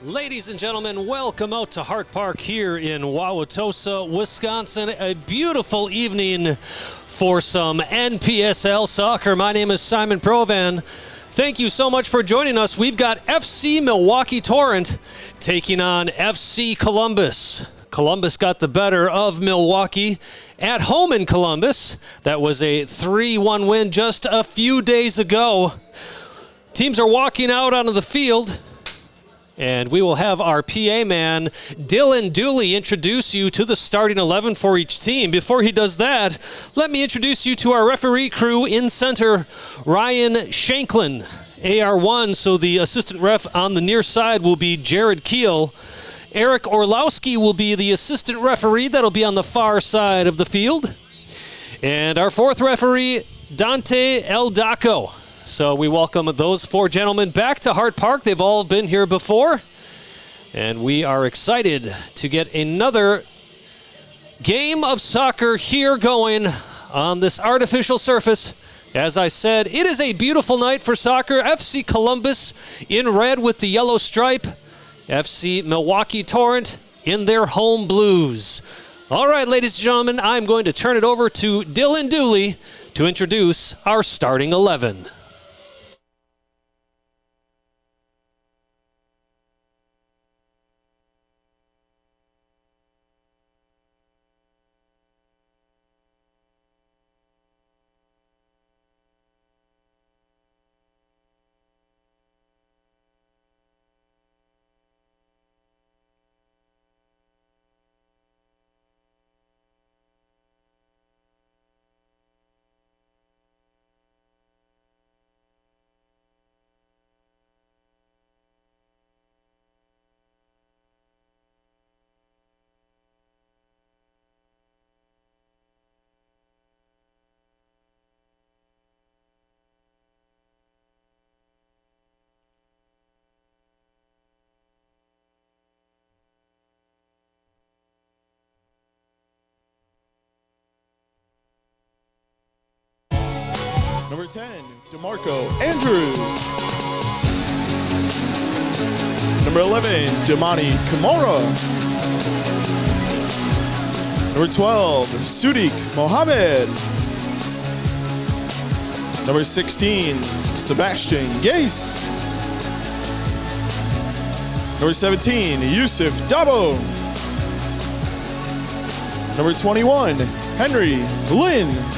Ladies and gentlemen, welcome out to Hart Park here in Wauwatosa, Wisconsin. A beautiful evening for some NPSL soccer. My name is Simon Provan. Thank you so much for joining us. We've got FC Milwaukee Torrent taking on FC Columbus. Columbus got the better of Milwaukee at home in Columbus. That was a 3-1 win just a few days ago. Teams are walking out onto the field. And we will have our PA man, Dylan Dooley, introduce you to the starting 11 for each team. Before he does that, let me introduce you to our referee crew. In center, Ryan Shanklin, AR1, so the assistant ref on the near side will be Jared Keel. Eric Orlowski will be the assistant referee. That'll be on the far side of the field. And our fourth referee, Dante Eldaco. So we welcome those four gentlemen back to Hart Park. They've all been here before. And we are excited to get another game of soccer here going on this artificial surface. As I said, it is a beautiful night for soccer. FC Columbus in red with the yellow stripe. FC Milwaukee Torrent in their home blues. All right, ladies and gentlemen, I'm going to turn it over to Dylan Dooley to introduce our starting 11. Number 10, DeMarco Andrews. Number 11, Damani Kamara. Number 12, Sudik Mohammed. Number 16, Sebastian Gase. Number 17, Yusuf Dabo. Number 21, Henry Lynn.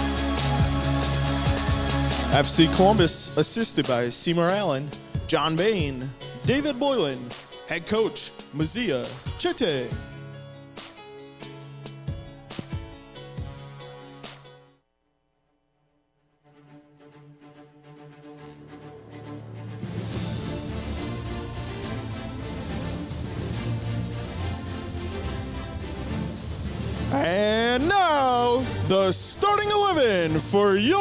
FC Columbus assisted by Seymour Allen, John Bain, David Boylan, head coach Mazia Chete. And now, the starting 11 for your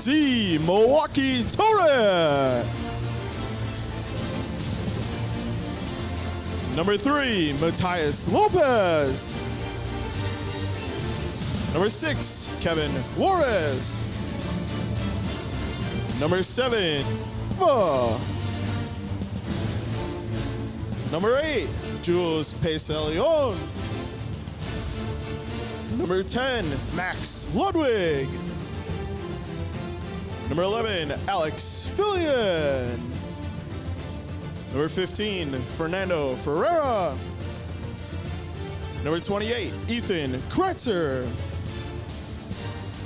Milwaukee Torrent. Number 3, Matias Lopez. Number 6, Kevin Juarez. Number 7, Number 8, Jules Peselion. Number 10, Max Ludwig. Number 11, Alex Fillion. Number 15, Fernando Ferreira. Number 28, Ethan Kretzer.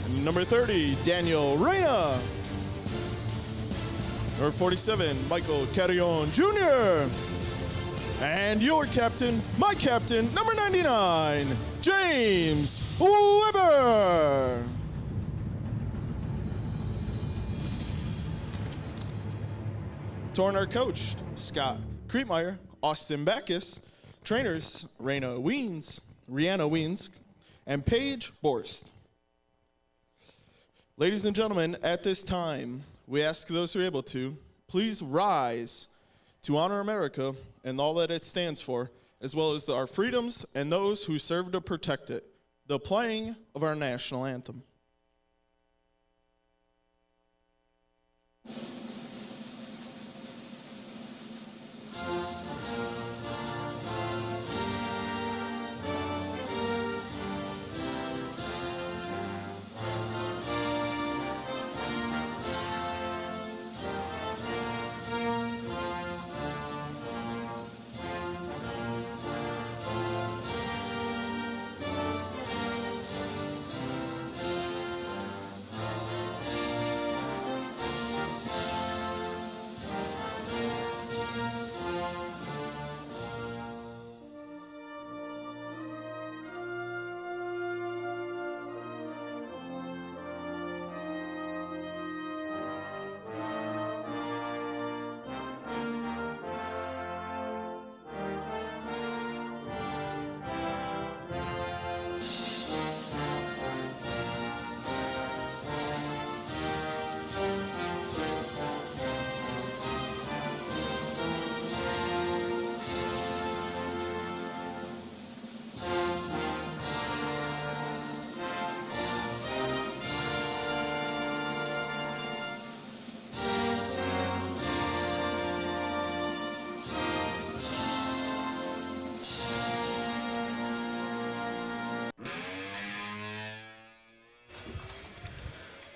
And number 30, Daniel Reyna. Number 47, Michael Carrion Jr. And your captain, my captain, number 99, James Weber. Torrent are coached Scott Kriepmeyer, Austin Backus, trainers Rihanna Weens, and Paige Borst. Ladies and gentlemen, at this time, we ask those who are able to, please rise to honor America and all that it stands for, as well as our freedoms and those who serve to protect it, the playing of our national anthem.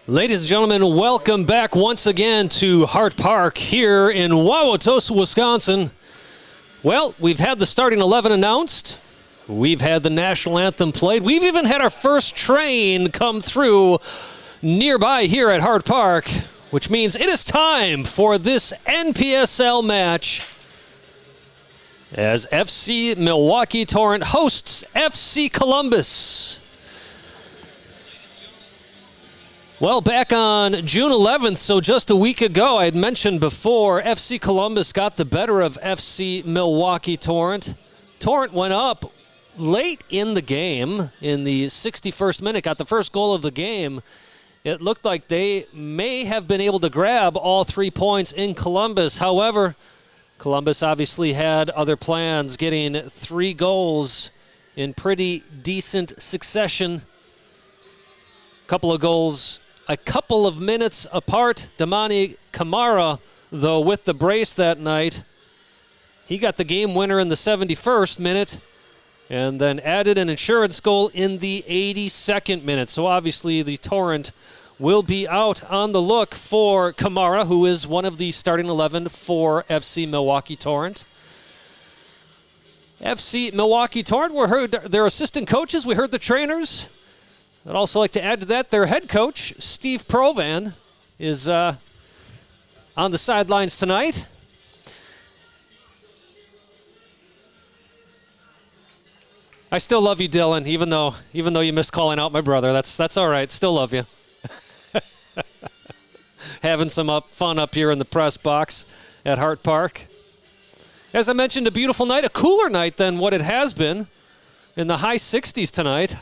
Ladies and gentlemen, welcome back once again to Hart Park here in Wauwatosa, Wisconsin. Well, we've had the starting 11 announced. We've had the national anthem played. We've even had our first train come through nearby here at Hart Park, which means it is time for this NPSL match as FC Milwaukee Torrent hosts FC Columbus. Well, back on June 11th, so just a week ago, I had mentioned before, FC Columbus got the better of FC Milwaukee Torrent. Torrent went up late in the game, in the 61st minute, got the first goal of the game. It looked like they may have been able to grab all 3 points in Columbus. However, Columbus obviously had other plans, getting 3 goals in pretty decent succession. Couple of goals a couple of minutes apart. Damani Kamara, though, with the brace that night. He got the game winner in the 71st minute and then added an insurance goal in the 82nd minute. So obviously the Torrent will be out on the look for Kamara, who is one of the starting 11 for FC Milwaukee Torrent. FC Milwaukee Torrent, we heard their assistant coaches, we heard the trainers. I'd also like to add to that their head coach, Steve Provan, is on the sidelines tonight. I still love you, Dylan, even though you missed calling out my brother. That's all right. Still love you. Having some fun up here in the press box at Hart Park. As I mentioned, a beautiful night, a cooler night than what it has been. In the high 60s tonight.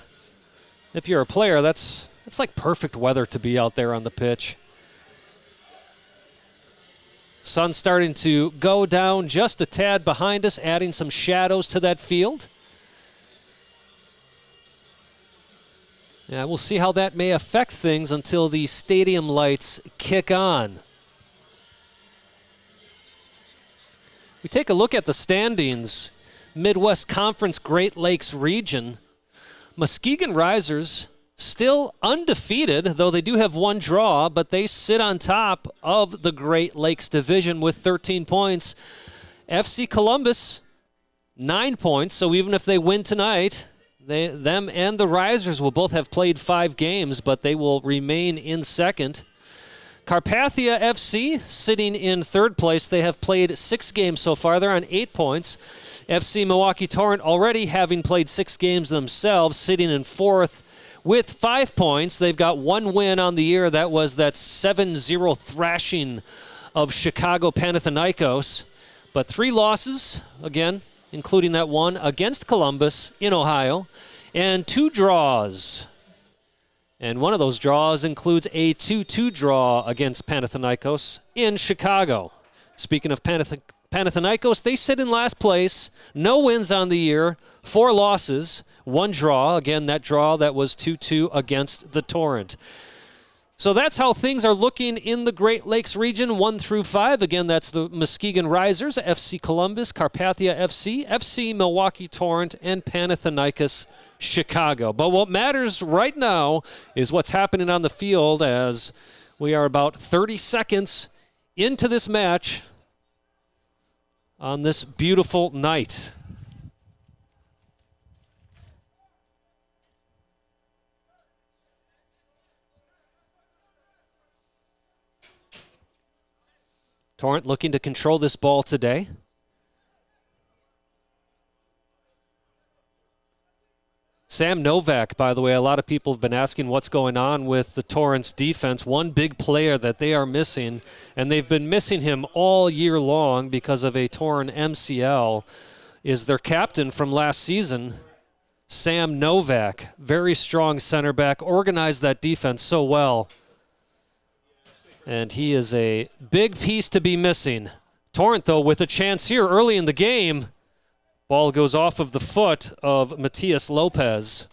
If you're a player, that's like perfect weather to be out there on the pitch. Sun starting to go down just a tad behind us, adding some shadows to that field. Yeah, we'll see how that may affect things until the stadium lights kick on. We take a look at the standings. Midwest Conference Great Lakes region. Muskegon Risers still undefeated, though they do have one draw, but they sit on top of the Great Lakes division with 13 points. FC Columbus, 9 points, so even if they win tonight, them and the Risers will both have played 5 games, but they will remain in second. Carpathia FC sitting in third place. They have played 6 games so far. They're on 8 points. FC Milwaukee Torrent already having played 6 games themselves, sitting in fourth with 5 points. They've got 1 win on the year. That was that 7-0 thrashing of Chicago Panathinaikos. But 3 losses, again, including that one against Columbus in Ohio, and 2 draws. And one of those draws includes a 2-2 draw against Panathinaikos in Chicago. Speaking of Panathinaikos, they sit in last place, no wins on the year, 4 losses, 1 draw. Again, that draw that was 2-2 against the Torrent. So that's how things are looking in the Great Lakes region, 1 through 5. Again, that's the Muskegon Risers, FC Columbus, Carpathia FC, FC Milwaukee Torrent, and Panathinaikos Chicago. But what matters right now is what's happening on the field, as we are about 30 seconds into this match on this beautiful night. Torrent looking to control this ball today. Sam Novak, by the way, a lot of people have been asking what's going on with the Torrent's defense. One big player that they are missing, and they've been missing him all year long because of a torn MCL, is their captain from last season, Sam Novak. Very strong center back, organized that defense so well. And he is a big piece to be missing. Torrent, though, with a chance here early in the game. Ball goes off of the foot of Matias Lopez.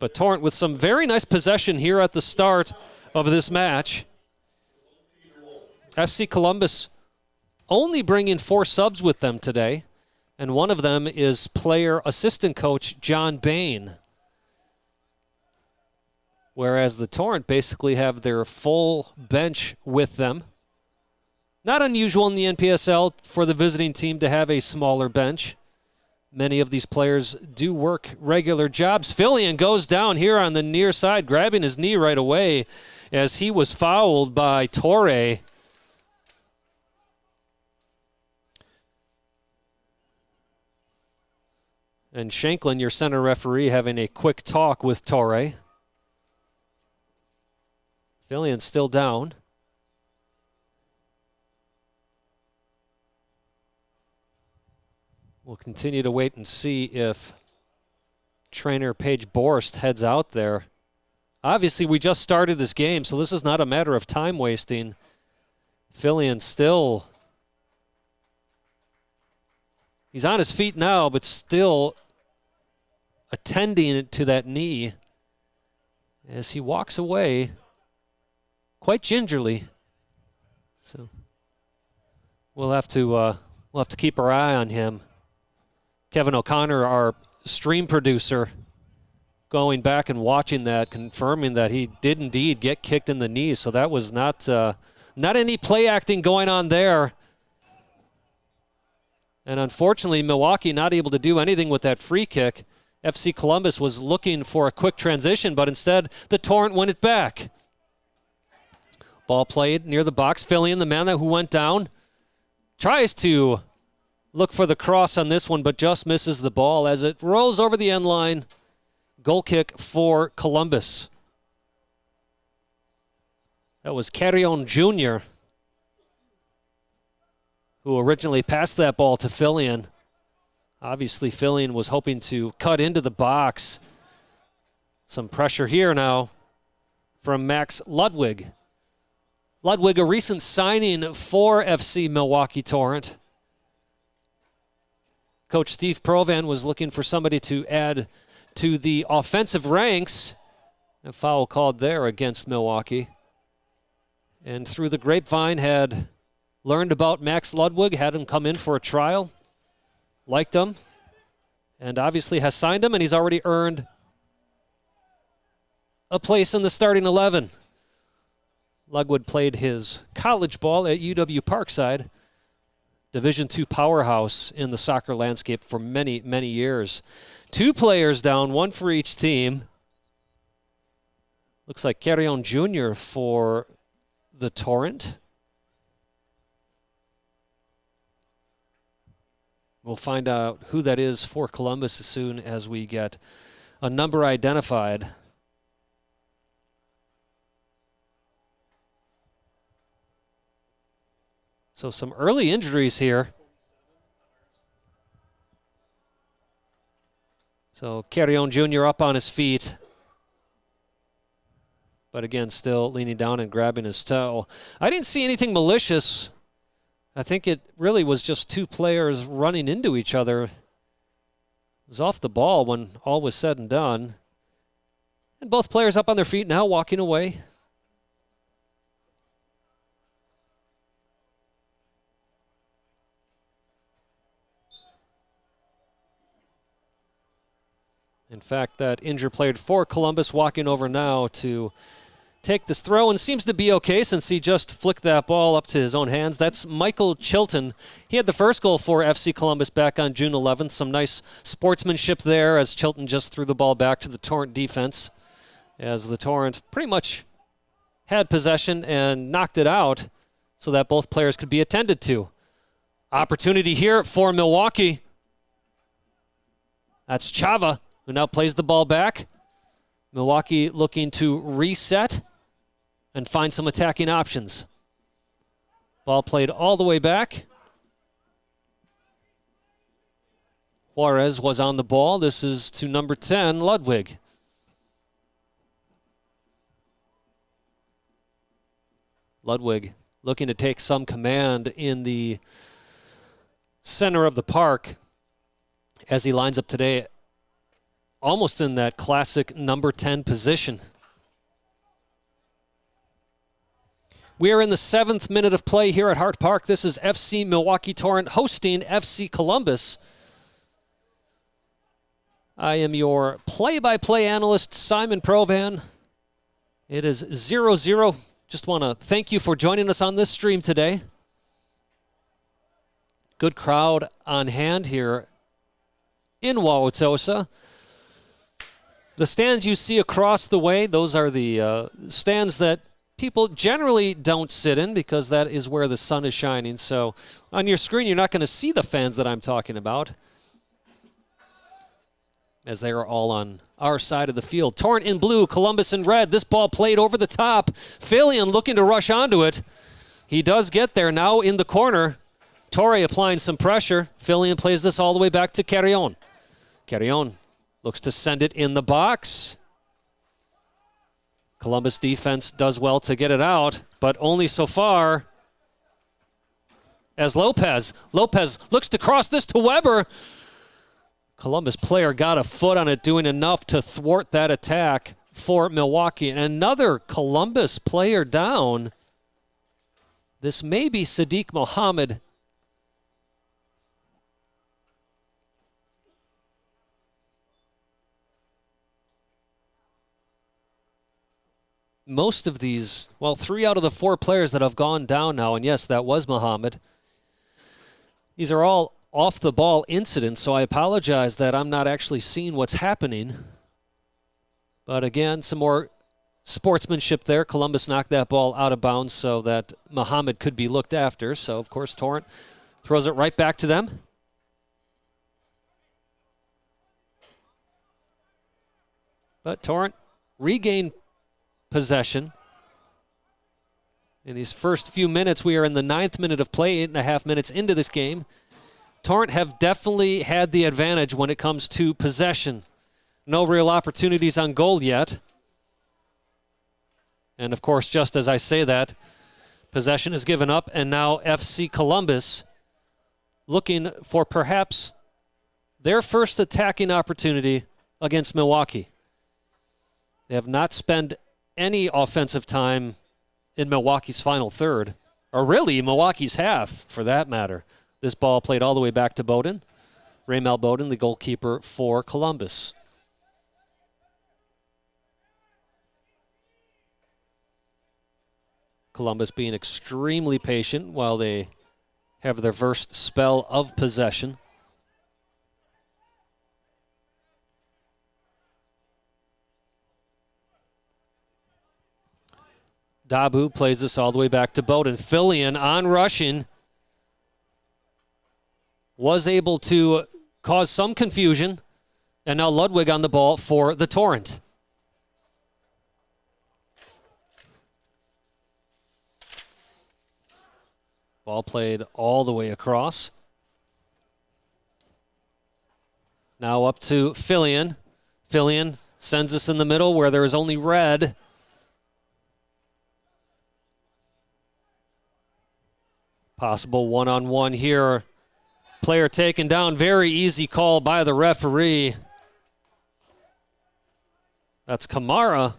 But Torrent with some very nice possession here at the start of this match. FC Columbus only bringing 4 subs with them today, and one of them is player assistant coach John Bain. whereas the Torrent basically have their full bench with them. Not unusual in the NPSL for the visiting team to have a smaller bench. Many of these players do work regular jobs. Fillion goes down here on the near side, grabbing his knee right away as he was fouled by Torre. And Shanklin, your center referee, having a quick talk with Torre. Fillion's still down. We'll continue to wait and see if trainer Paige Borst heads out there. Obviously, we just started this game, so this is not a matter of time wasting. Fillion still, he's on his feet now, but still attending to that knee as he walks away quite gingerly. So we'll have to keep our eye on him. Kevin O'Connor, our stream producer, going back and watching that, confirming that he did indeed get kicked in the knee. So that was not any play acting going on there. And unfortunately, Milwaukee not able to do anything with that free kick. FC Columbus was looking for a quick transition, but instead the Torrent won it back. Ball played near the box. Fillion, the man who went down, tries to look for the cross on this one, but just misses the ball as it rolls over the end line. Goal kick for Columbus. That was Carrion Jr. who originally passed that ball to Fillion. Obviously, Fillion was hoping to cut into the box. Some pressure here now from Max Ludwig. Ludwig, a recent signing for FC Milwaukee Torrent. Coach Steve Provan was looking for somebody to add to the offensive ranks. A foul called there against Milwaukee. And through the grapevine had learned about Max Ludwig, had him come in for a trial, liked him, and obviously has signed him, and he's already earned a place in the starting 11. Ludwig played his college ball at UW Parkside, Division II powerhouse in the soccer landscape for many, many years. 2 players down, 1 for each team. Looks like Carrion Jr. for the Torrent. We'll find out who that is for Columbus as soon as we get a number identified. So some early injuries here. So Carrion Jr. up on his feet. But again, still leaning down and grabbing his toe. I didn't see anything malicious. I think it really was just 2 players running into each other. It was off the ball when all was said and done. And both players up on their feet now, walking away. In fact, that injured player for Columbus walking over now to take this throw, and seems to be okay since he just flicked that ball up to his own hands. That's Michael Chilton. He had the first goal for FC Columbus back on June 11th. Some nice sportsmanship there as Chilton just threw the ball back to the Torrent defense, as the Torrent pretty much had possession and knocked it out so that both players could be attended to. Opportunity here for Milwaukee. That's Chava, who now plays the ball back. Milwaukee looking to reset and find some attacking options. Ball played all the way back. Juarez was on the ball. This is to number 10, Ludwig. Ludwig looking to take some command in the center of the park as he lines up today almost in that classic number 10 position. We are in the 7th minute of play here at Hart Park. This is FC Milwaukee Torrent hosting FC Columbus. I am your play-by-play analyst, Simon Provan. It is 0-0. Just want to thank you for joining us on this stream today. Good crowd on hand here in Wauwatosa. The stands you see across the way, those are the stands that people generally don't sit in because that is where the sun is shining. So on your screen, you're not going to see the fans that I'm talking about, as they are all on our side of the field. Torrent in blue, Columbus in red. This ball played over the top. Fillion looking to rush onto it. He does get there now in the corner. Torre applying some pressure. Fillion plays this all the way back to Carrion. Carrion looks to send it in the box. Columbus defense does well to get it out, but only so far. As Lopez looks to cross this to Weber. Columbus player got a foot on it, doing enough to thwart that attack for Milwaukee. And another Columbus player down. This may be Sadiq Mohammed. Most of these, well, 3 out of the 4 players that have gone down now, and yes, that was Mohammed. These are all off the ball incidents, so I apologize that I'm not actually seeing what's happening. But again, some more sportsmanship there. Columbus knocked that ball out of bounds so that Mohammed could be looked after. So, of course, Torrent throws it right back to them. But Torrent regained possession. In these first few minutes, we are in the 9th minute of play, 8.5 minutes into this game. Torrent have definitely had the advantage when it comes to possession. No real opportunities on goal yet. And of course, just as I say that, possession is given up, and now FC Columbus looking for perhaps their first attacking opportunity against Milwaukee. They have not spent any offensive time in Milwaukee's final third, or really Milwaukee's half, for that matter. This ball played all the way back to Bowden. Raymel Bowden, the goalkeeper for Columbus. Columbus being extremely patient while they have their first spell of possession. Dabu plays this all the way back to Bowden. Fillion on rushing was able to cause some confusion, and now Ludwig on the ball for the Torrent. Ball played all the way across. Now up to Fillion. Fillion sends this in the middle where there is only red. Possible one-on-one here. Player taken down. Very easy call by the referee. That's Kamara.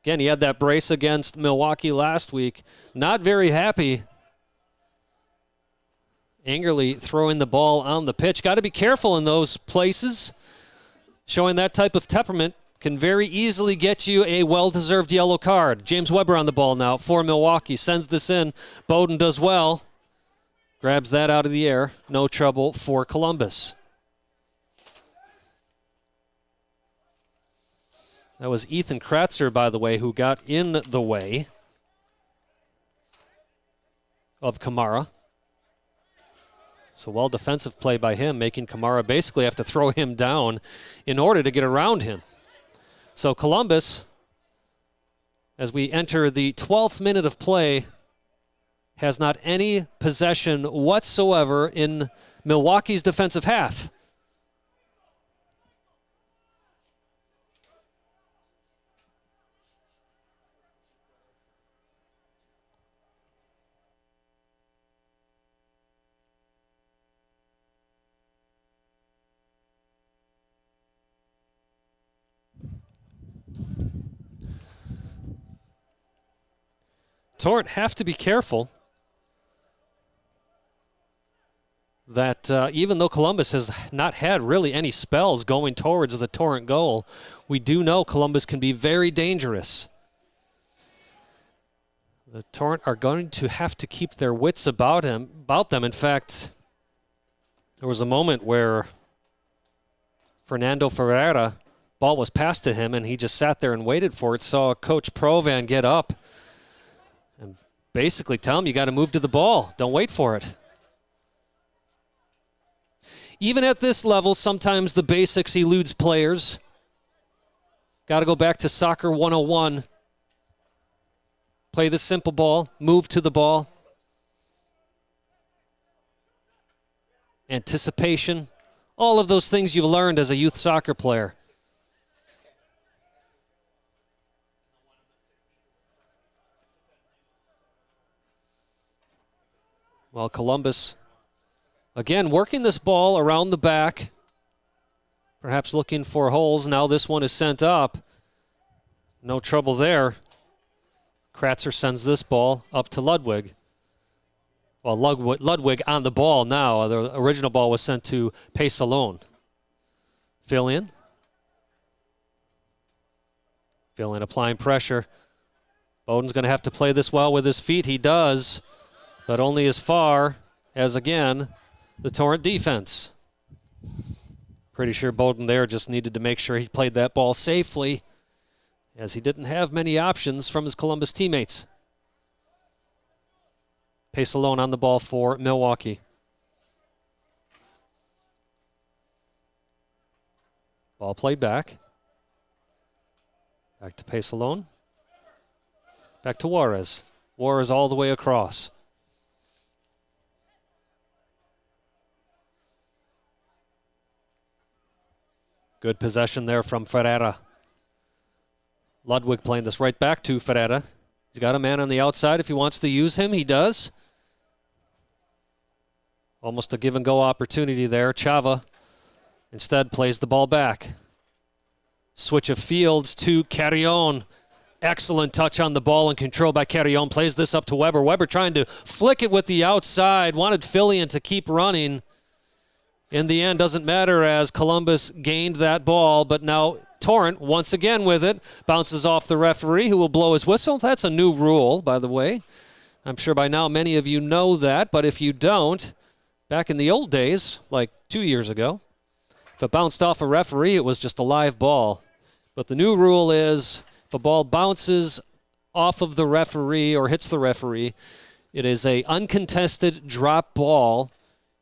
Again, he had that brace against Milwaukee last week. Not very happy. Angrily throwing the ball on the pitch. Got to be careful in those places. Showing that type of temperament can very easily get you a well-deserved yellow card. James Weber on the ball now for Milwaukee. Sends this in. Bowden does well. Grabs that out of the air. No trouble for Columbus. That was Ethan Kratzer, by the way, who got in the way of Kamara. So well defensive play by him, making Kamara basically have to throw him down in order to get around him. So Columbus, as we enter the 12th minute of play, has not any possession whatsoever in Milwaukee's defensive half. Torrent have to be careful that even though Columbus has not had really any spells going towards the Torrent goal, we do know Columbus can be very dangerous. The Torrent are going to have to keep their wits about them. In fact, there was a moment where Fernando Ferreira, ball was passed to him, and he just sat there and waited for it. Saw Coach Provan get up and basically tell him, you got to move to the ball. Don't wait for it. Even at this level, sometimes the basics eludes players. Got to go back to soccer 101. Play the simple ball, move to the ball. Anticipation, all of those things you've learned as a youth soccer player. Well, Columbus, again, working this ball around the back, perhaps looking for holes. Now this one is sent up. No trouble there. Kratzer sends this ball up to Ludwig. Well, Ludwig on the ball now. The original ball was sent to Pesalone. Fillion. Fillion applying pressure. Bowden's going to have to play this well with his feet. He does, but only as far as, again, the Torrent defense. Pretty sure Bowden there just needed to make sure he played that ball safely, as he didn't have many options from his Columbus teammates. Pesalone on the ball for Milwaukee. Ball played back. Back to Pesalone. Back to Juarez. Juarez all the way across. Good possession there from Ferreira. Ludwig playing this right back to Ferreira. He's got a man on the outside. If he wants to use him, he does. Almost a give-and-go opportunity there. Chava instead plays the ball back. Switch of fields to Carrion. Excellent touch on the ball and control by Carrion. Plays this up to Weber. Weber trying to flick it with the outside. Wanted Fillion to keep running. In the end, doesn't matter as Columbus gained that ball, but now Torrent once again with it. Bounces off the referee who will blow his whistle. That's a new rule, by the way. I'm sure by now many of you know that, but if you don't, back in the old days, like 2 years ago, if it bounced off a referee, it was just a live ball. But the new rule is if a ball bounces off of the referee or hits the referee, it is a uncontested drop ball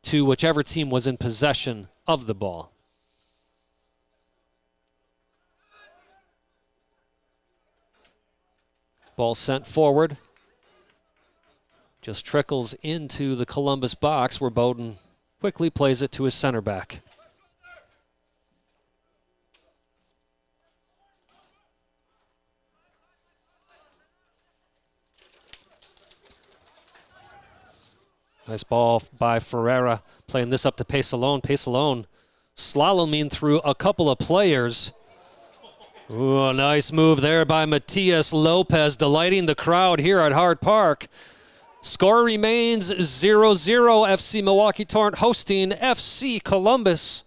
to whichever team was in possession of the ball. Ball sent forward. Just trickles into the Columbus box where Bowden quickly plays it to his center back. Nice ball by Ferreira, playing this up to Pesalone. Pesalone slaloming through a couple of players. Ooh, a nice move there by Matias Lopez, delighting the crowd here at Hart Park. Score remains 0-0. FC Milwaukee Torrent hosting FC Columbus.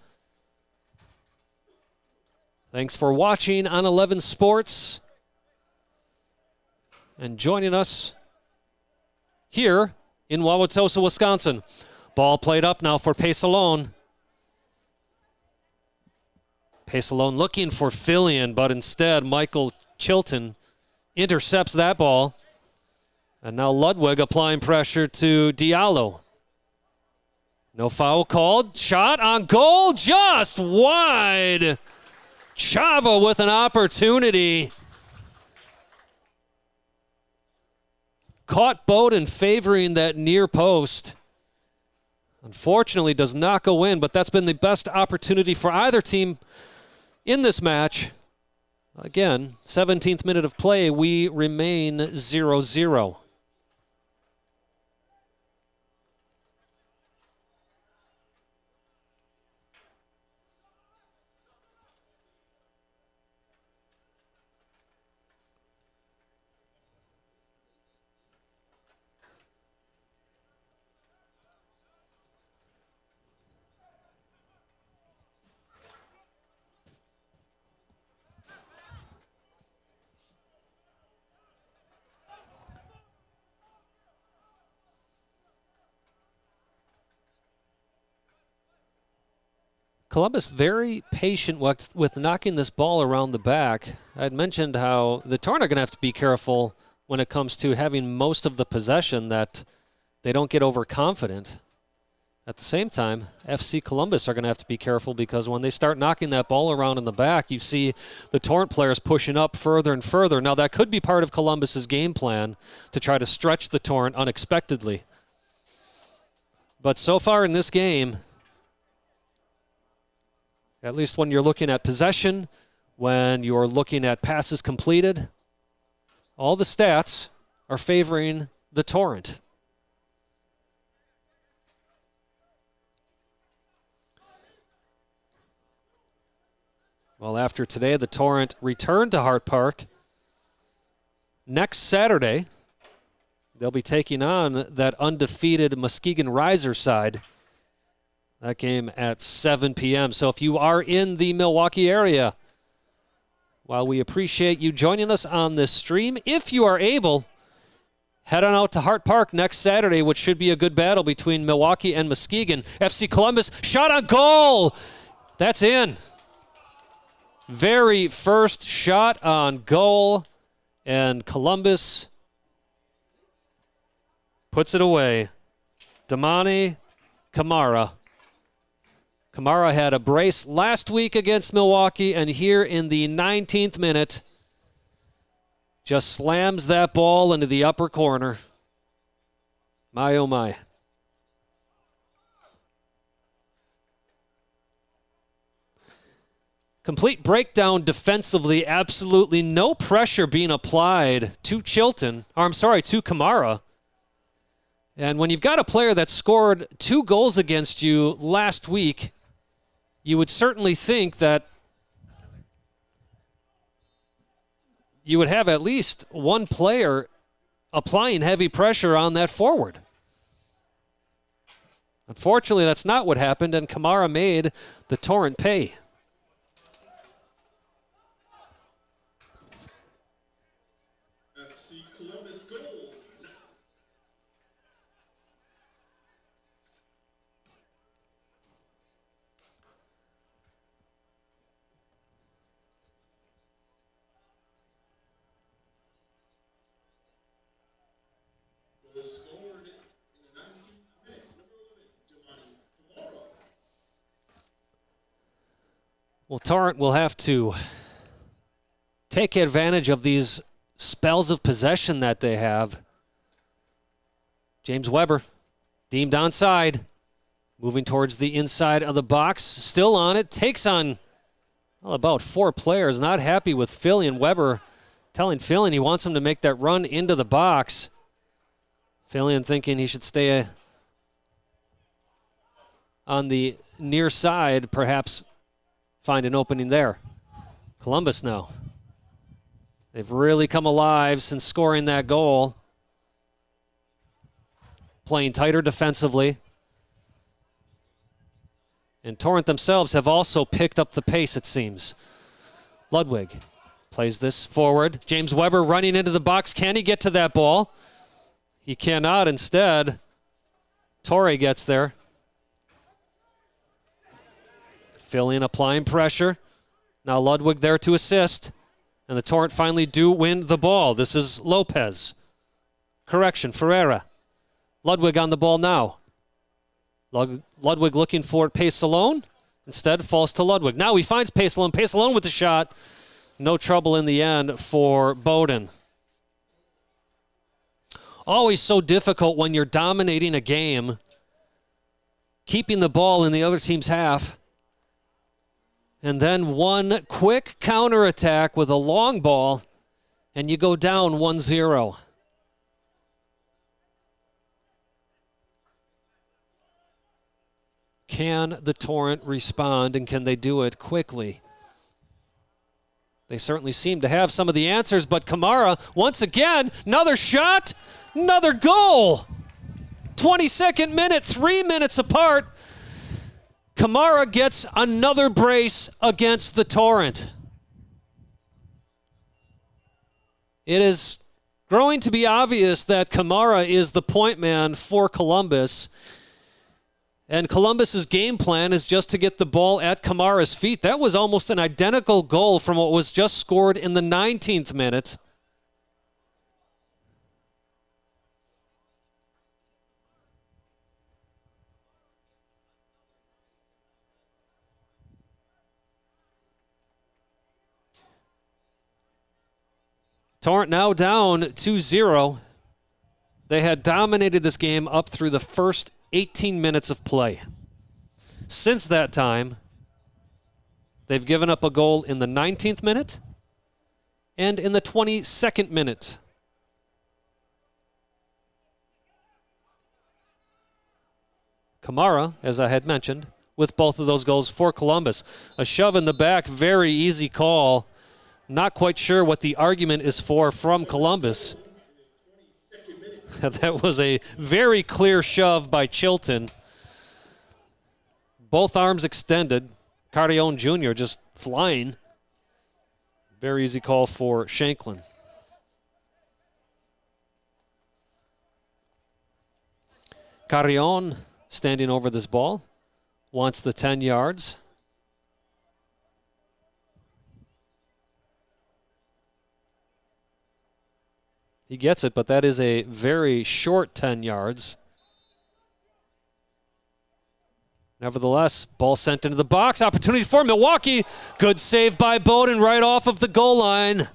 Thanks for watching on 11 Sports and joining us here in Wauwatosa, Wisconsin. Ball played up now for Pesalone. Pesalone looking for Fillion, but instead Michael Chilton intercepts that ball. And now Ludwig applying pressure to Diallo. No foul called. Shot on goal, just wide. Chava with an opportunity. Caught Bowden favoring that near post. Unfortunately, does not go in, but that's been the best opportunity for either team in this match. Again, 17th minute of play, we remain 0-0. Columbus very patient with knocking this ball around the back. I'd mentioned how the Torrent are going to have to be careful when it comes to having most of the possession, that they don't get overconfident. At the same time, FC Columbus are going to have to be careful, because when they start knocking that ball around in the back, you see the Torrent players pushing up further and further. Now, that could be part of Columbus's game plan to try to stretch the Torrent unexpectedly. But so far in this game, at least when you're looking at possession, when you're looking at passes completed, all the stats are favoring the Torrent. Well, after today, the Torrent return to Hart Park. Next Saturday, they'll be taking on that undefeated Muskegon Riser side. That game at 7 p.m. So if you are in the Milwaukee area, while we appreciate you joining us on this stream, if you are able, head on out to Hart Park next Saturday, which should be a good battle between Milwaukee and Muskegon. FC Columbus, shot on goal! That's in. Very first shot on goal, and Columbus puts it away. Damani Kamara. Kamara had a brace last week against Milwaukee, and here in the 19th minute, just slams that ball into the upper corner. My, oh my. Complete breakdown defensively, absolutely no pressure being applied to Kamara. And when you've got a player that scored 2 goals against you last week, you would certainly think that you would have at least one player applying heavy pressure on that forward. Unfortunately, that's not what happened, and Kamara made the Torrent pay. Well, Torrent will have to take advantage of these spells of possession that they have. James Weber, deemed onside, moving towards the inside of the box, still on it, takes on about 4 players, not happy with Philly, and Weber telling Fillion he wants him to make that run into the box. Fillion thinking he should stay on the near side, perhaps find an opening there. Columbus now. They've really come alive since scoring that goal. Playing tighter defensively. And Torrent themselves have also picked up the pace, it seems. Ludwig plays this forward. James Weber running into the box. Can he get to that ball? He cannot. Instead, Torre gets there. Fillion applying pressure. Now Ludwig there to assist. And the Torrent finally do win the ball. This is Lopez. Correction, Ferreira. Ludwig on the ball now. Ludwig looking for Pace alone. Instead, falls to Ludwig. Now he finds Pace alone. Pace alone with the shot. No trouble in the end for Bowden. Always so difficult when you're dominating a game, keeping the ball in the other team's half, and then one quick counterattack with a long ball, and you go down 1-0. Can the Torrent respond, and can they do it quickly? They certainly seem to have some of the answers, but Kamara, once again, another shot, another goal. 22nd minute, 3 minutes apart. Kamara gets another brace against the Torrent. It is growing to be obvious that Kamara is the point man for Columbus. And Columbus's game plan is just to get the ball at Kamara's feet. That was almost an identical goal from what was just scored in the 19th minute. Torrent now down 2-0. They had dominated this game up through the first 18 minutes of play. Since that time, they've given up a goal in the 19th minute and in the 22nd minute. Kamara, as I had mentioned, with both of those goals for Columbus. A shove in the back, very easy call. Not quite sure what the argument is for from Columbus. That was a very clear shove by Chilton. Both arms extended. Cardion Jr. just flying. Very easy call for Shanklin. Carrion standing over this ball. Wants the 10 yards. He gets it, but that is a very short 10 yards. Nevertheless, ball sent into the box. Opportunity for Milwaukee. Good save by Bowden right off of the goal line.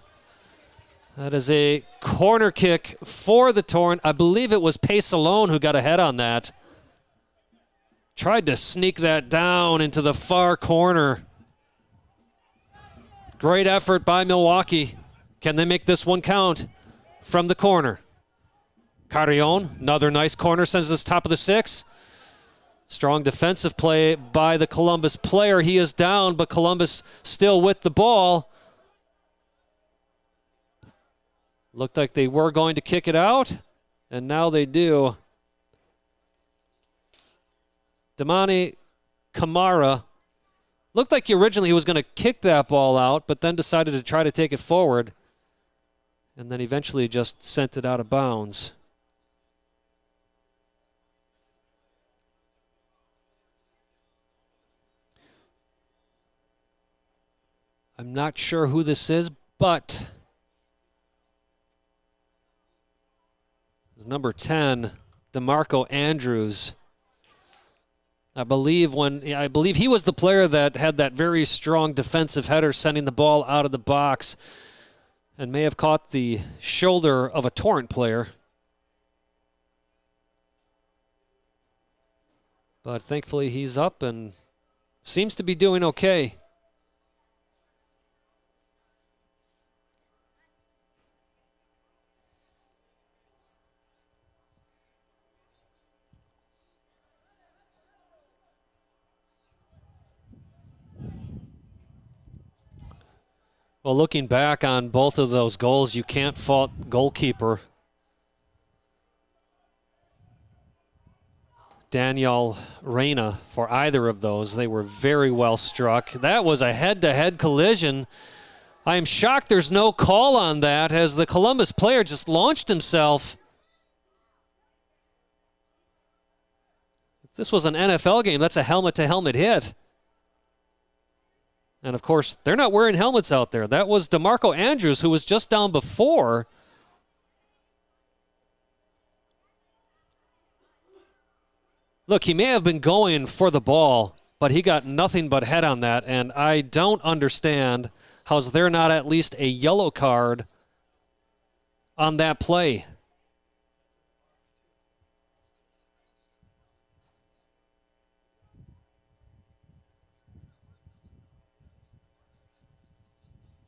That is a corner kick for the Torrent. I believe it was Pace alone who got ahead on that. Tried to sneak that down into the far corner. Great effort by Milwaukee. Can they make this one count? From the corner. Carrion, another nice corner, sends this top of the 6. Strong defensive play by the Columbus player. He is down, but Columbus still with the ball. Looked like they were going to kick it out, and now they do. Damani Kamara. Looked like originally he was going to kick that ball out, but then decided to try to take it forward. And then eventually just sent it out of bounds. I'm not sure who this is, but it's number 10, DeMarco Andrews. I believe he was the player that had that very strong defensive header sending the ball out of the box and may have caught the shoulder of a Torrent player. But thankfully he's up and seems to be doing okay. Well, looking back on both of those goals, you can't fault goalkeeper Daniel Reyna for either of those. They were very well struck. That was a head-to-head collision. I am shocked there's no call on that as the Columbus player just launched himself. If this was an NFL game, that's a helmet-to-helmet hit. And, of course, they're not wearing helmets out there. That was DeMarco Andrews, who was just down before. Look, he may have been going for the ball, but he got nothing but head on that. And I don't understand how is there not at least a yellow card on that play.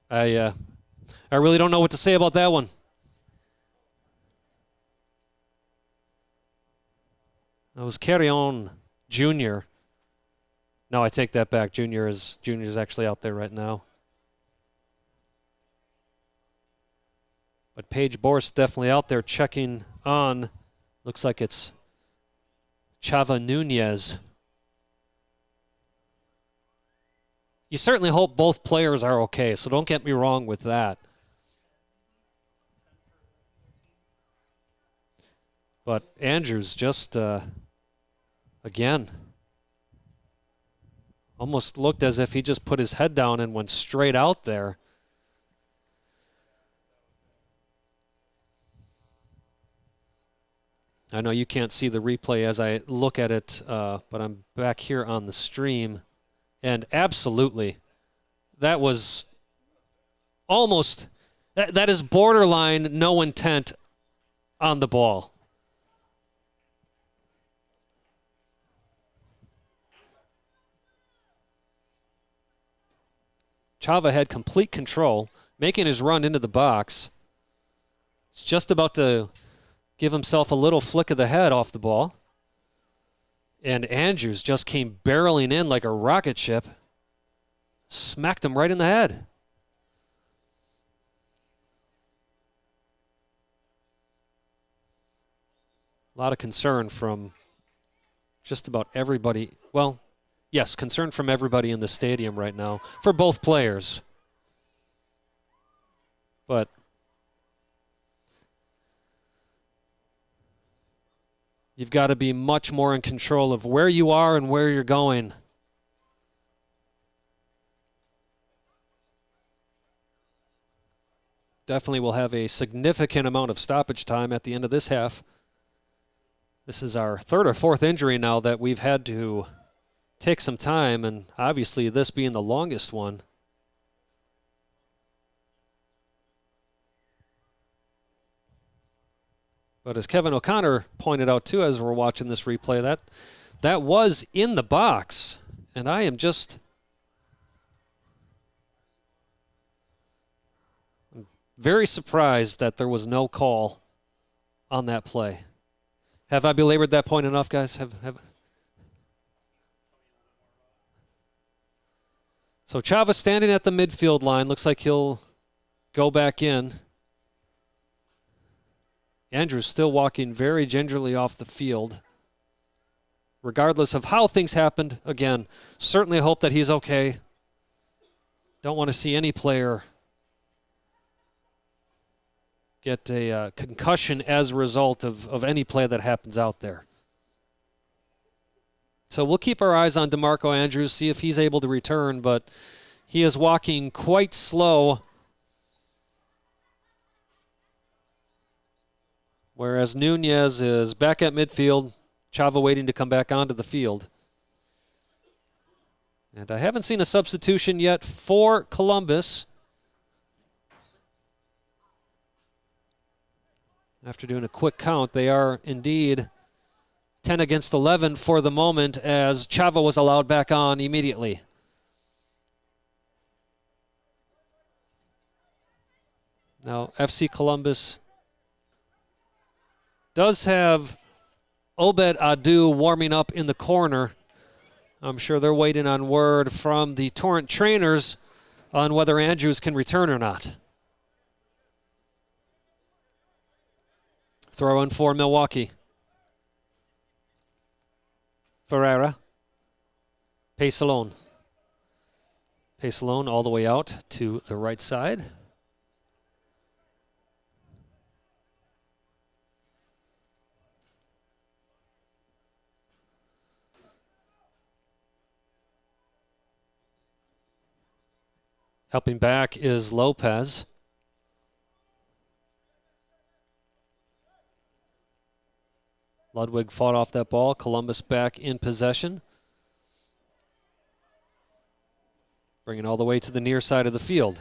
I really don't know what to say about that one. That was Carrion Jr. No, I take that back. Junior is actually out there right now. But Paige Borst definitely out there checking on. Looks like it's Chava Nunez. You certainly hope both players are okay, so don't get me wrong with that. But Andrews just, again, Almost looked as if he just put his head down and went straight out there. I know you can't see the replay as I look at it, but I'm back here on the stream. And absolutely, that was almost, that is borderline no intent on the ball. Chava had complete control, making his run into the box. He's just about to give himself a little flick of the head off the ball. And Andrews just came barreling in like a rocket ship. Smacked him right in the head. A lot of concern from just about everybody. Well, yes, concern from everybody in the stadium right now for both players. But you've got to be much more in control of where you are and where you're going. Definitely will have a significant amount of stoppage time at the end of this half. This is our third or fourth injury now that we've had to take some time, and obviously this being the longest one. But as Kevin O'Connor pointed out too as we're watching this replay, that was in the box, and I am just very surprised that there was no call on that play. Have I belabored that point enough, guys? So Chava standing at the midfield line. Looks like he'll go back in. Andrews still walking very gingerly off the field. Regardless of how things happened, again, certainly hope that he's okay. Don't want to see any player get a concussion as a result of any play that happens out there. So we'll keep our eyes on DeMarco Andrews, see if he's able to return, but he is walking quite slow. Whereas Nunez is back at midfield, Chava waiting to come back onto the field. And I haven't seen a substitution yet for Columbus. After doing a quick count, they are indeed 10 against 11 for the moment as Chava was allowed back on immediately. Now, FC Columbus does have Obed Adu warming up in the corner. I'm sure they're waiting on word from the Torrent trainers on whether Andrews can return or not. Throw in for Milwaukee. Ferreira. Paysalone. Paysalone all the way out to the right side. Helping back is Lopez. Ludwig fought off that ball. Columbus back in possession. Bringing all the way to the near side of the field.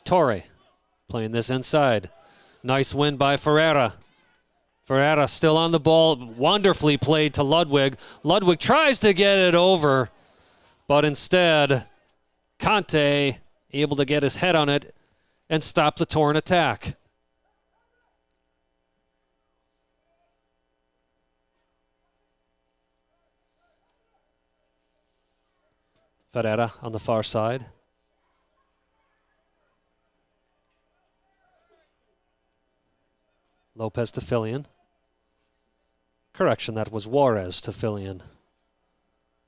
Torre playing this inside. Nice win by Ferreira. Ferreira still on the ball. Wonderfully played to Ludwig. Ludwig tries to get it over, but instead, Conte able to get his head on it and stop the Torrent attack. Ferreira on the far side. Lopez to Fillion. Correction, that was Juarez to Fillion.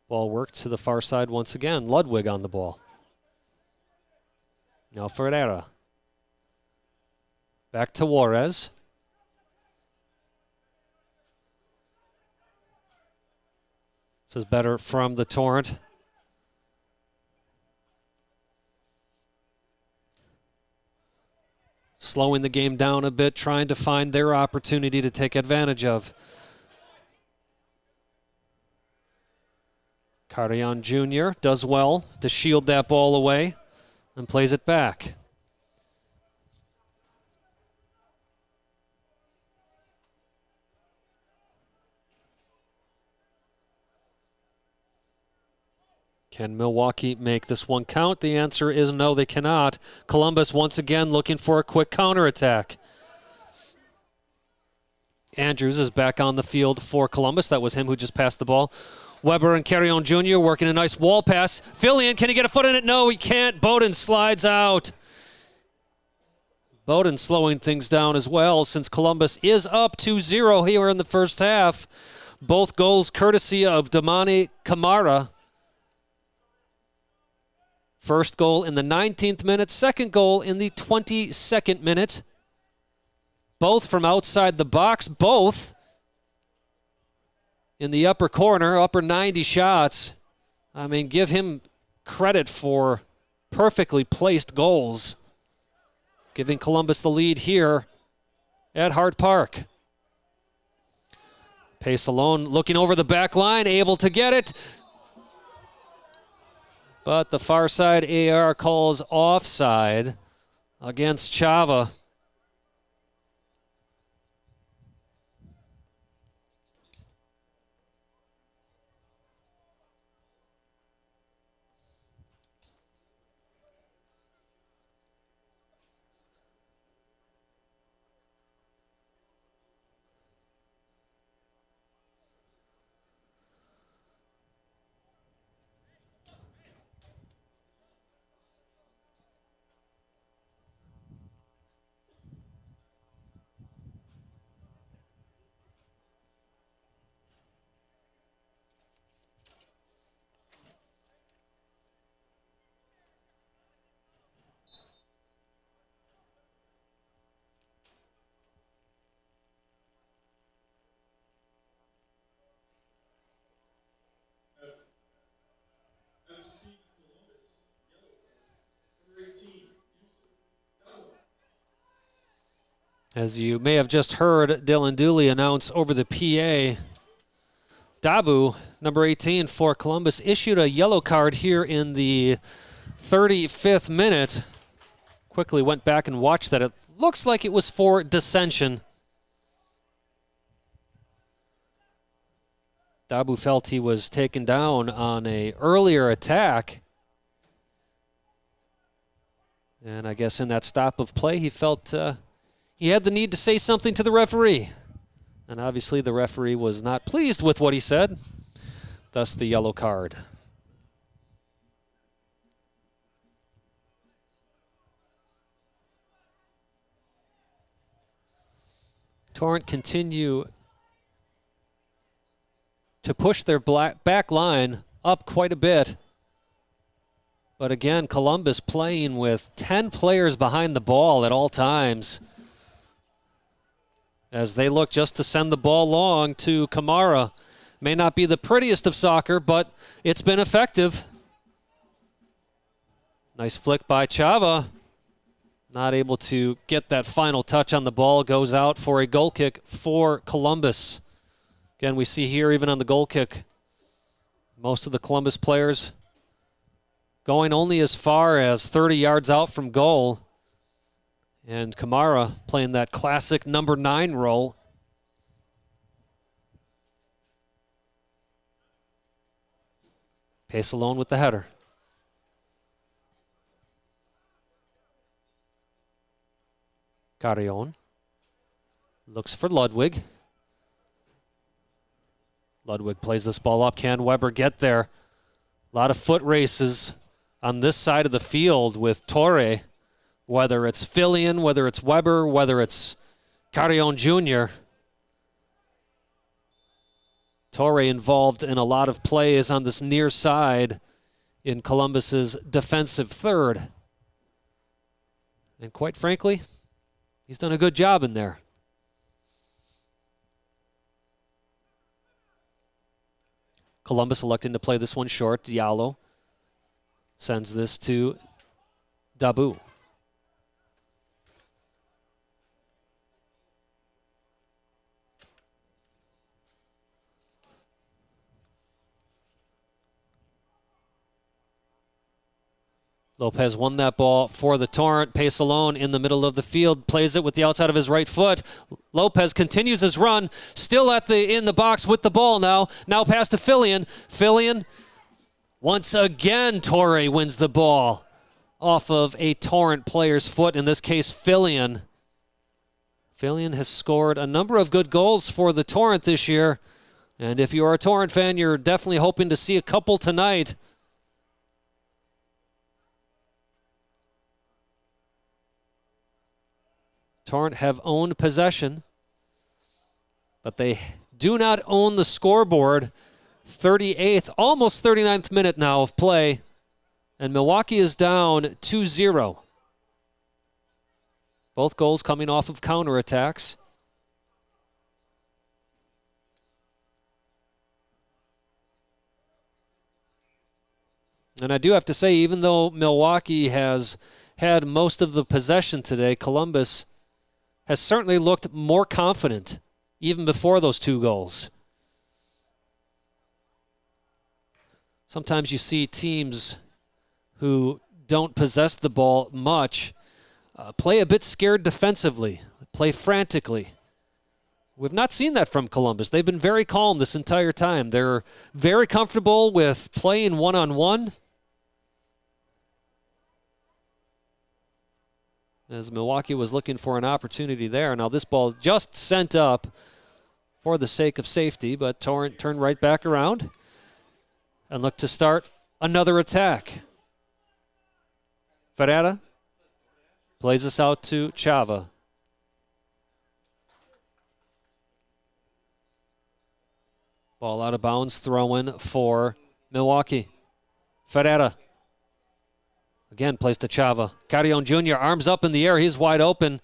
Ball worked to the far side once again. Ludwig on the ball. Now Ferreira. Back to Juarez. This is better from the Torrent. slowing the game down a bit, trying to find their opportunity to take advantage of. Carrion Jr. does well to shield that ball away and plays it back. Can Milwaukee make this one count? The answer is no, they cannot. Columbus once again looking for a quick counterattack. Andrews is back on the field for Columbus. That was him who just passed the ball. Weber and Carrion Jr. working a nice wall pass. Fillion, can he get a foot in it? No, he can't. Bowden slides out. Bowden slowing things down as well since Columbus is up 2-0 here in the first half. Both goals courtesy of Damani Kamara. First goal in the 19th minute, second goal in the 22nd minute. Both from outside the box, both in the upper corner, upper 90 shots. I mean, give him credit for perfectly placed goals. Giving Columbus the lead here at Hart Park. Pace alone looking over the back line, able to get it. But the far side AR calls offside against Chava. As you may have just heard Dylan Dooley announce over the PA, Dabu, number 18 for Columbus, issued a yellow card here in the 35th minute. Quickly went back and watched that. It looks like it was for dissension. Dabu felt he was taken down on an earlier attack. And I guess in that stop of play, he felt he had the need to say something to the referee. And obviously the referee was not pleased with what he said. Thus the yellow card. Torrent continue to push their back line up quite a bit. But again, Columbus playing with 10 players behind the ball at all times, as they look just to send the ball long to Kamara. May not be the prettiest of soccer, but it's been effective. Nice flick by Chava. Not able to get that final touch on the ball. Goes out for a goal kick for Columbus. Again, we see here even on the goal kick, most of the Columbus players going only as far as 30 yards out from goal. And Kamara playing that classic number 9 role. Pace alone with the header. Carrion looks for Ludwig. Ludwig plays this ball up. Can Weber get there? A lot of foot races on this side of the field with Torre. Whether it's Fillion, whether it's Weber, whether it's Carrion Jr. Torre involved in a lot of plays on this near side in Columbus's defensive third. And quite frankly, he's done a good job in there. Columbus electing to play this one short. Diallo sends this to Dabu. Lopez won that ball for the Torrent. Pace alone in the middle of the field. Plays it with the outside of his right foot. Lopez continues his run. Still in the box with the ball now. Now pass to Fillion. Fillion, once again, Torre wins the ball off of a Torrent player's foot. In this case, Fillion. Fillion has scored a number of good goals for the Torrent this year. And if you're a Torrent fan, you're definitely hoping to see a couple tonight. Torrent have owned possession, but they do not own the scoreboard. 38th, almost 39th minute now of play, and Milwaukee is down 2-0. Both goals coming off of counterattacks. And I do have to say, even though Milwaukee has had most of the possession today, Columbus has certainly looked more confident even before those two goals. Sometimes you see teams who don't possess the ball much play a bit scared defensively, play frantically. We've not seen that from Columbus. They've been very calm this entire time. They're very comfortable with playing one-on-one. As Milwaukee was looking for an opportunity there. Now this ball just sent up for the sake of safety, but Torrent turned right back around and looked to start another attack. Ferreira plays this out to Chava. Ball out of bounds, throw-in for Milwaukee. Ferreira. Again, plays to Chava. Carrion Jr. arms up in the air. He's wide open.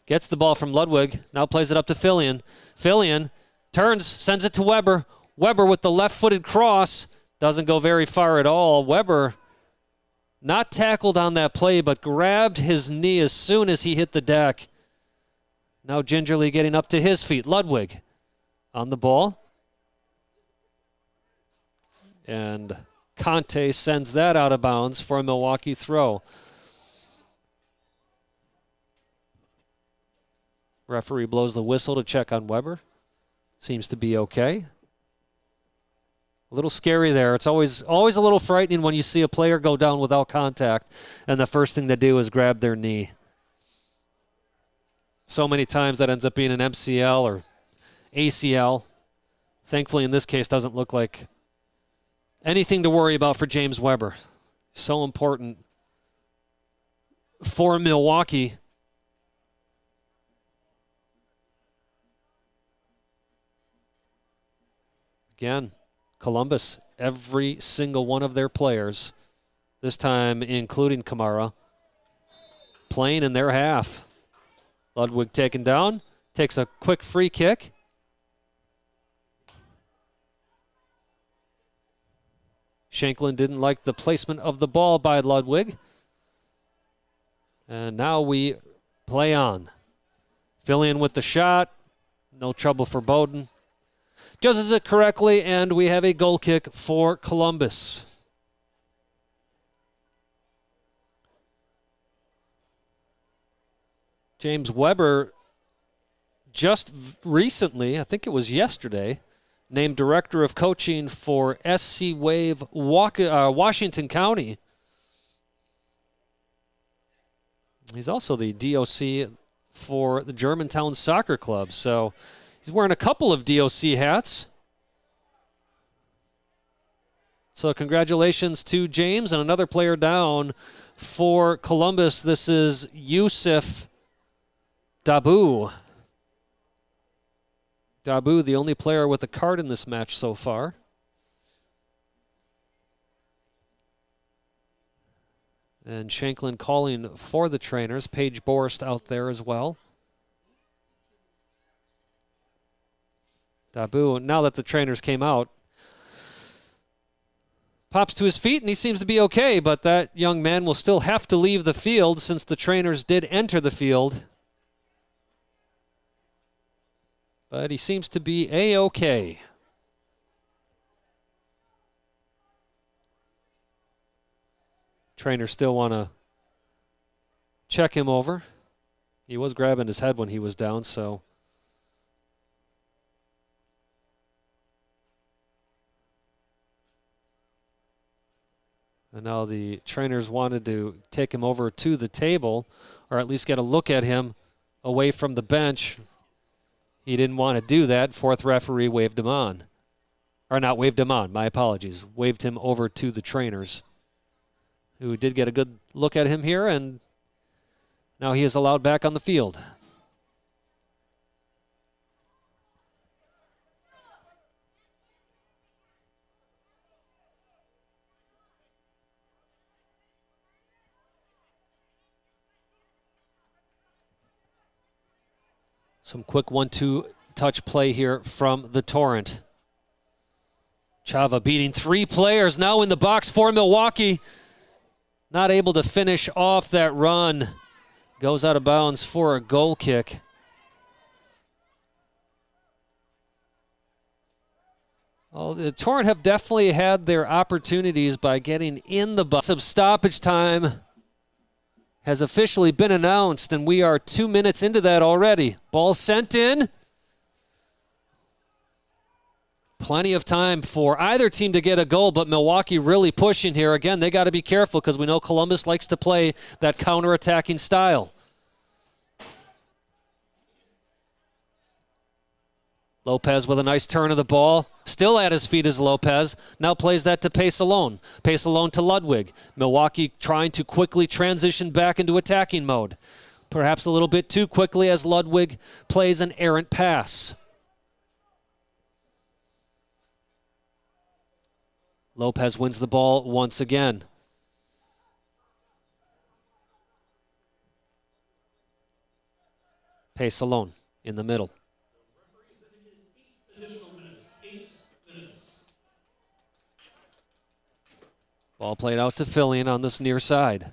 Gets the ball from Ludwig. Now plays it up to Fillion. Fillion turns, sends it to Weber. Weber with the left-footed cross. Doesn't go very far at all. Weber not tackled on that play, but grabbed his knee as soon as he hit the deck. Now gingerly getting up to his feet. Ludwig on the ball. And Conte sends that out of bounds for a Milwaukee throw. Referee blows the whistle to check on Weber. Seems to be okay. A little scary there. It's always a little frightening when you see a player go down without contact and the first thing they do is grab their knee. So many times that ends up being an MCL or ACL. Thankfully, in this case, doesn't look like anything to worry about for James Weber. So important for Milwaukee. Again, Columbus, every single one of their players, this time including Kamara, playing in their half. Ludwig taken down, takes a quick free kick. Shanklin didn't like the placement of the ball by Ludwig. And now we play on. Fillion with the shot. No trouble for Bowden. Judges it correctly, and we have a goal kick for Columbus. James Weber just recently, I think it was yesterday, named Director of Coaching for SC Wave Washington County. He's also the DOC for the Germantown Soccer Club, so he's wearing a couple of DOC hats. So congratulations to James, and another player down for Columbus. This is Yusuf Dabu. Dabu, the only player with a card in this match so far. And Shanklin calling for the trainers. Paige Borst out there as well. Dabu, now that the trainers came out, pops to his feet and he seems to be okay, but that young man will still have to leave the field since the trainers did enter the field. But he seems to be A-okay. Trainers still want to check him over. He was grabbing his head when he was down, so. And now the trainers wanted to take him over to the table, or at least get a look at him away from the bench. He didn't want to do that. Fourth referee waved him on. Or not waved him on, my apologies. Waved him over to the trainers, who did get a good look at him here, and now he is allowed back on the field. Some quick 1-2 touch play here from the Torrent. Chava beating 3 players now in the box for Milwaukee. Not able to finish off that run. Goes out of bounds for a goal kick. Well, the Torrent have definitely had their opportunities by getting in the box. Some stoppage time has officially been announced, and we are 2 minutes into that already. Ball sent in. Plenty of time for either team to get a goal, but Milwaukee really pushing here. Again, they got to be careful because we know Columbus likes to play that counter-attacking style. Lopez with a nice turn of the ball. Still at his feet is Lopez. Now plays that to Pace-Alone. Pace-Alone to Ludwig. Milwaukee trying to quickly transition back into attacking mode. Perhaps a little bit too quickly as Ludwig plays an errant pass. Lopez wins the ball once again. Pace-Alone in the middle. Ball played out to Fillion on this near side.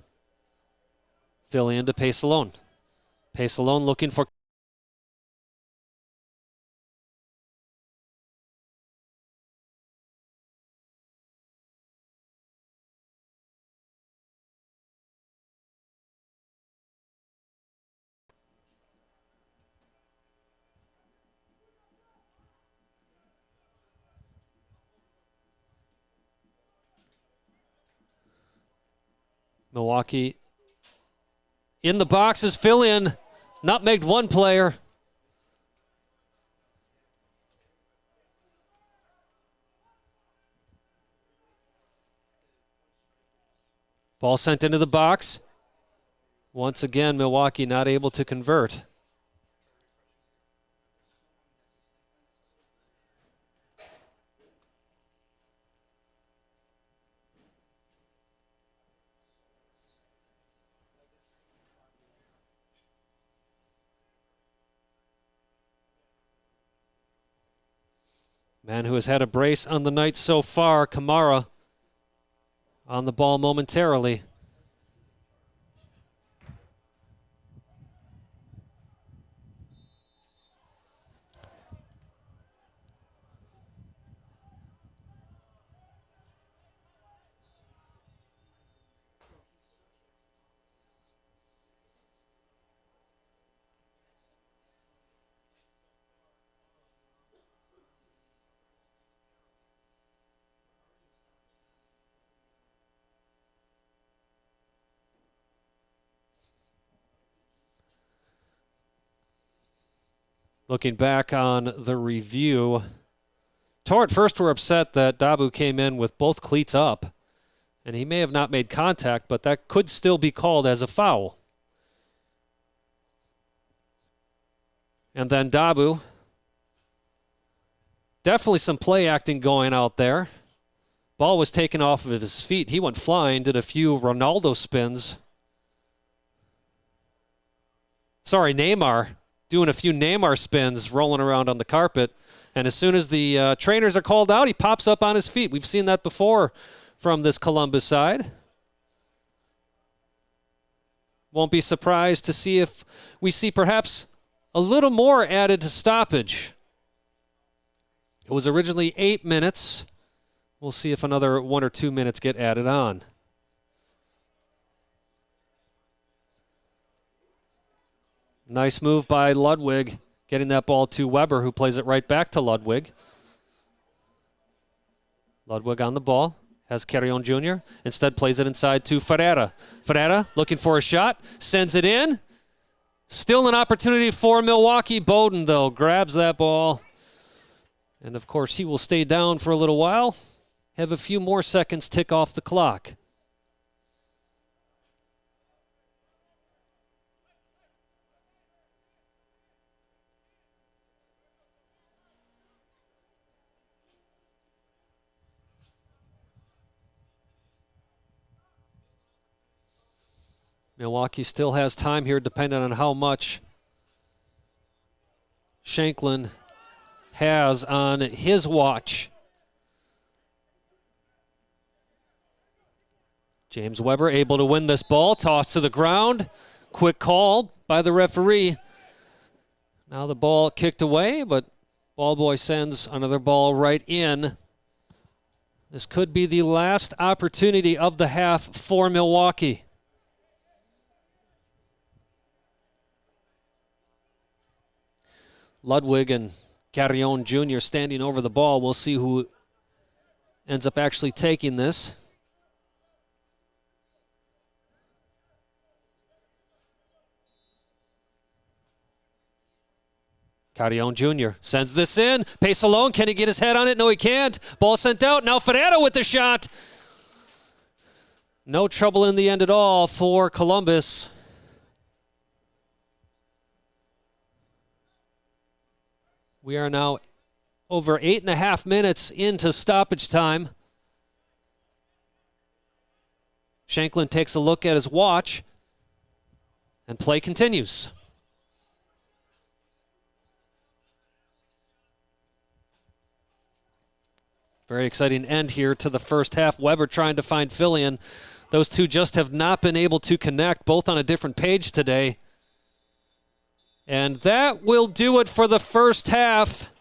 Fillion to Pace-Alone. Pace-Alone looking for... Milwaukee in the box is Fillion. Nutmegged one player. Ball sent into the box. Once again, Milwaukee not able to convert. Man who has had a brace on the night so far, Kamara, on the ball momentarily. Looking back on the review, Torrent first were upset that Dabu came in with both cleats up, and he may have not made contact, but that could still be called as a foul. And then Dabu, definitely some play acting going out there. Ball was taken off of his feet. He went flying, did a few Ronaldo spins. Sorry, Neymar. Doing a few Neymar spins, rolling around on the carpet. And as soon as the trainers are called out, he pops up on his feet. We've seen that before from this Columbus side. Won't be surprised to see if we see perhaps a little more added to stoppage. It was originally 8 minutes. We'll see if another 1 or 2 minutes get added on. Nice move by Ludwig, getting that ball to Weber, who plays it right back to Ludwig. Ludwig on the ball, has Carrion Jr. Instead plays it inside to Ferreira. Ferreira looking for a shot, sends it in. Still an opportunity for Milwaukee. Bowden, though, grabs that ball. And, of course, he will stay down for a little while. Have a few more seconds tick off the clock. Milwaukee still has time here, depending on how much Shanklin has on his watch. James Weber able to win this ball. Toss to the ground. Quick call by the referee. Now the ball kicked away, but ball boy sends another ball right in. This could be the last opportunity of the half for Milwaukee. Ludwig and Carrion Jr. standing over the ball. We'll see who ends up actually taking this. Carrion Jr. sends this in. Pace alone. Can he get his head on it? No, he can't. Ball sent out. Now Ferreira with the shot. No trouble in the end at all for Columbus. We are now over 8.5 minutes into stoppage time. Shanklin takes a look at his watch, and play continues. Very exciting end here to the first half. Weber trying to find Fillion. Those two just have not been able to connect, both on a different page today. And that will do it for the first half.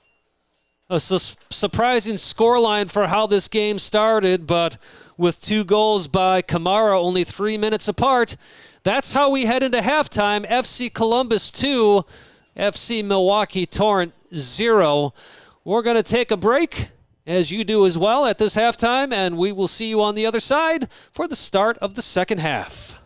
A surprising scoreline for how this game started, but with 2 goals by Kamara only 3 minutes apart, that's how we head into halftime. FC Columbus 2, FC Milwaukee Torrent 0. We're going to take a break, as you do as well, at this halftime, and we will see you on the other side for the start of the second half.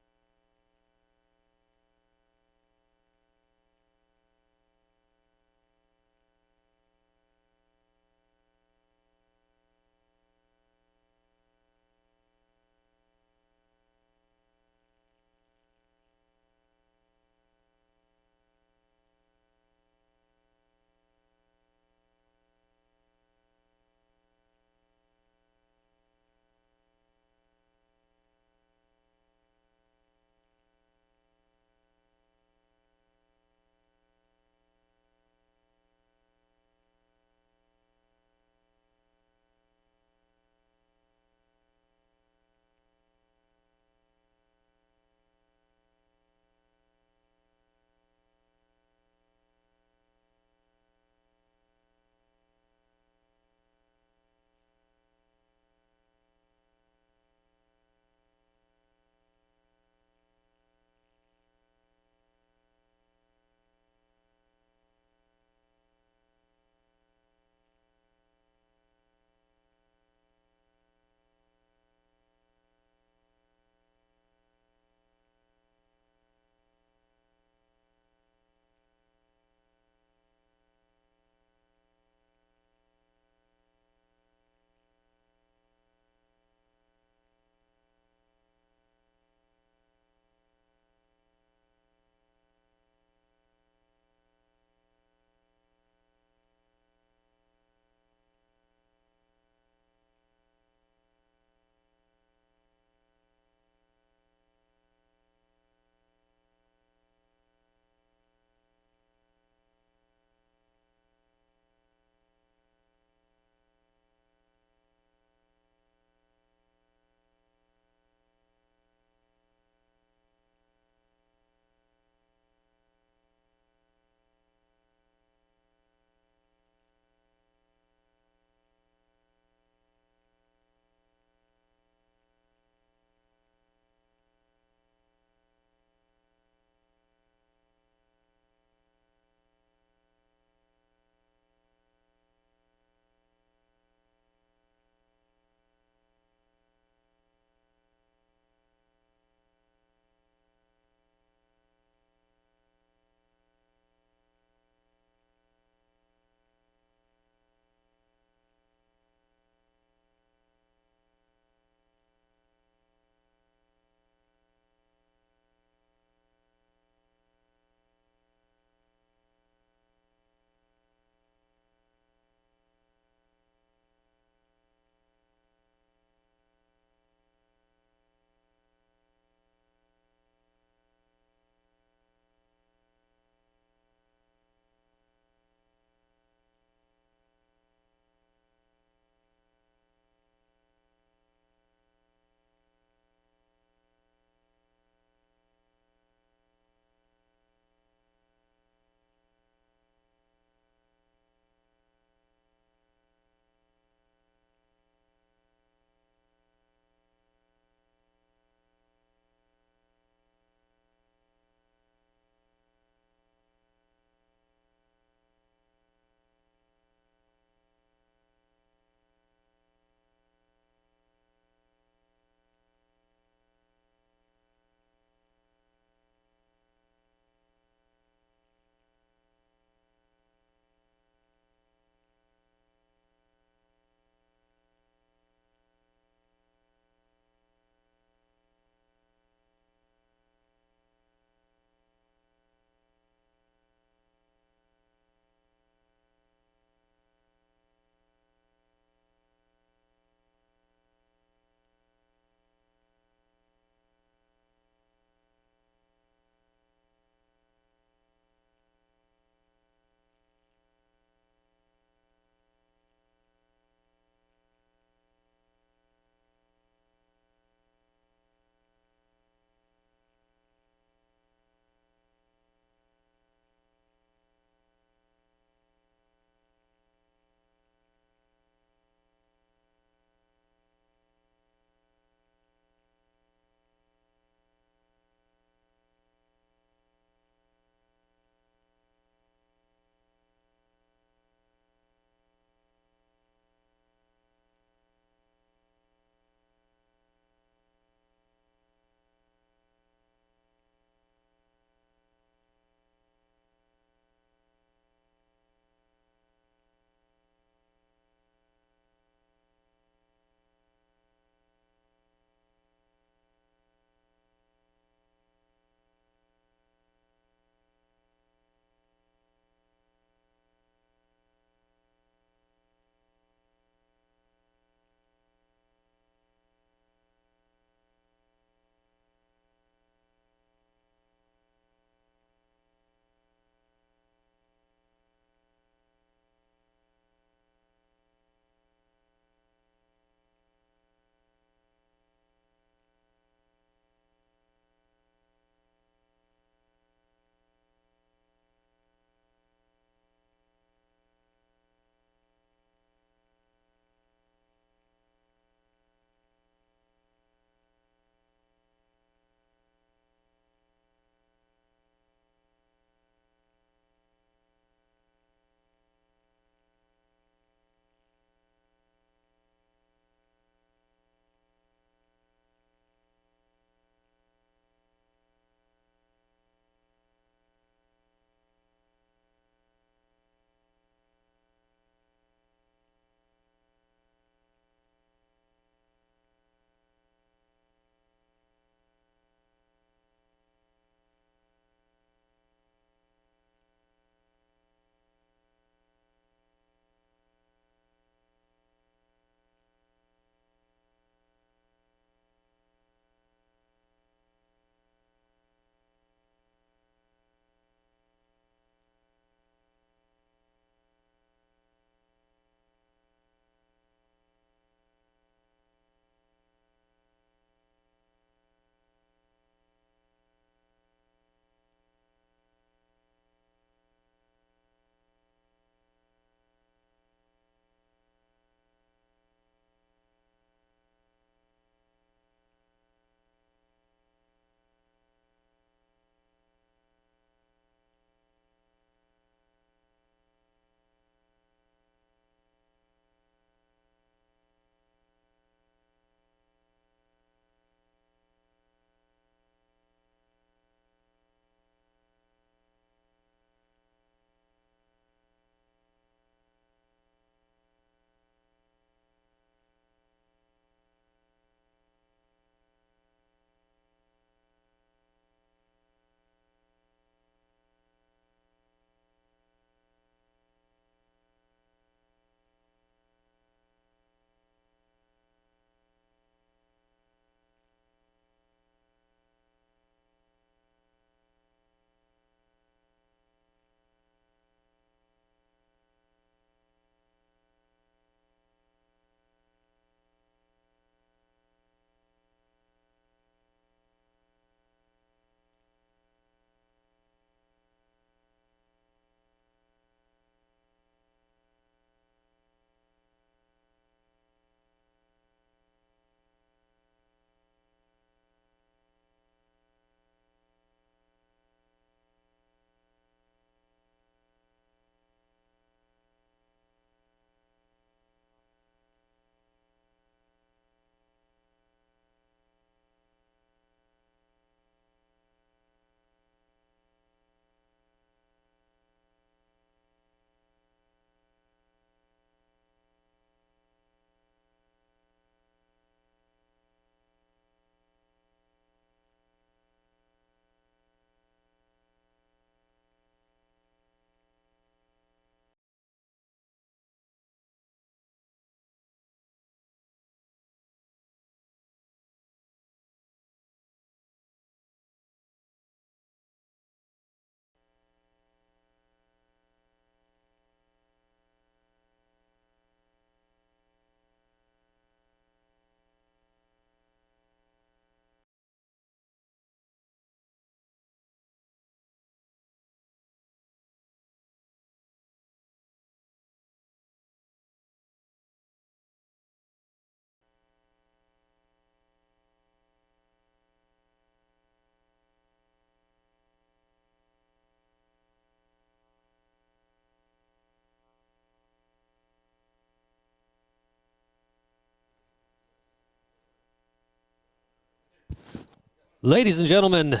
Ladies and gentlemen,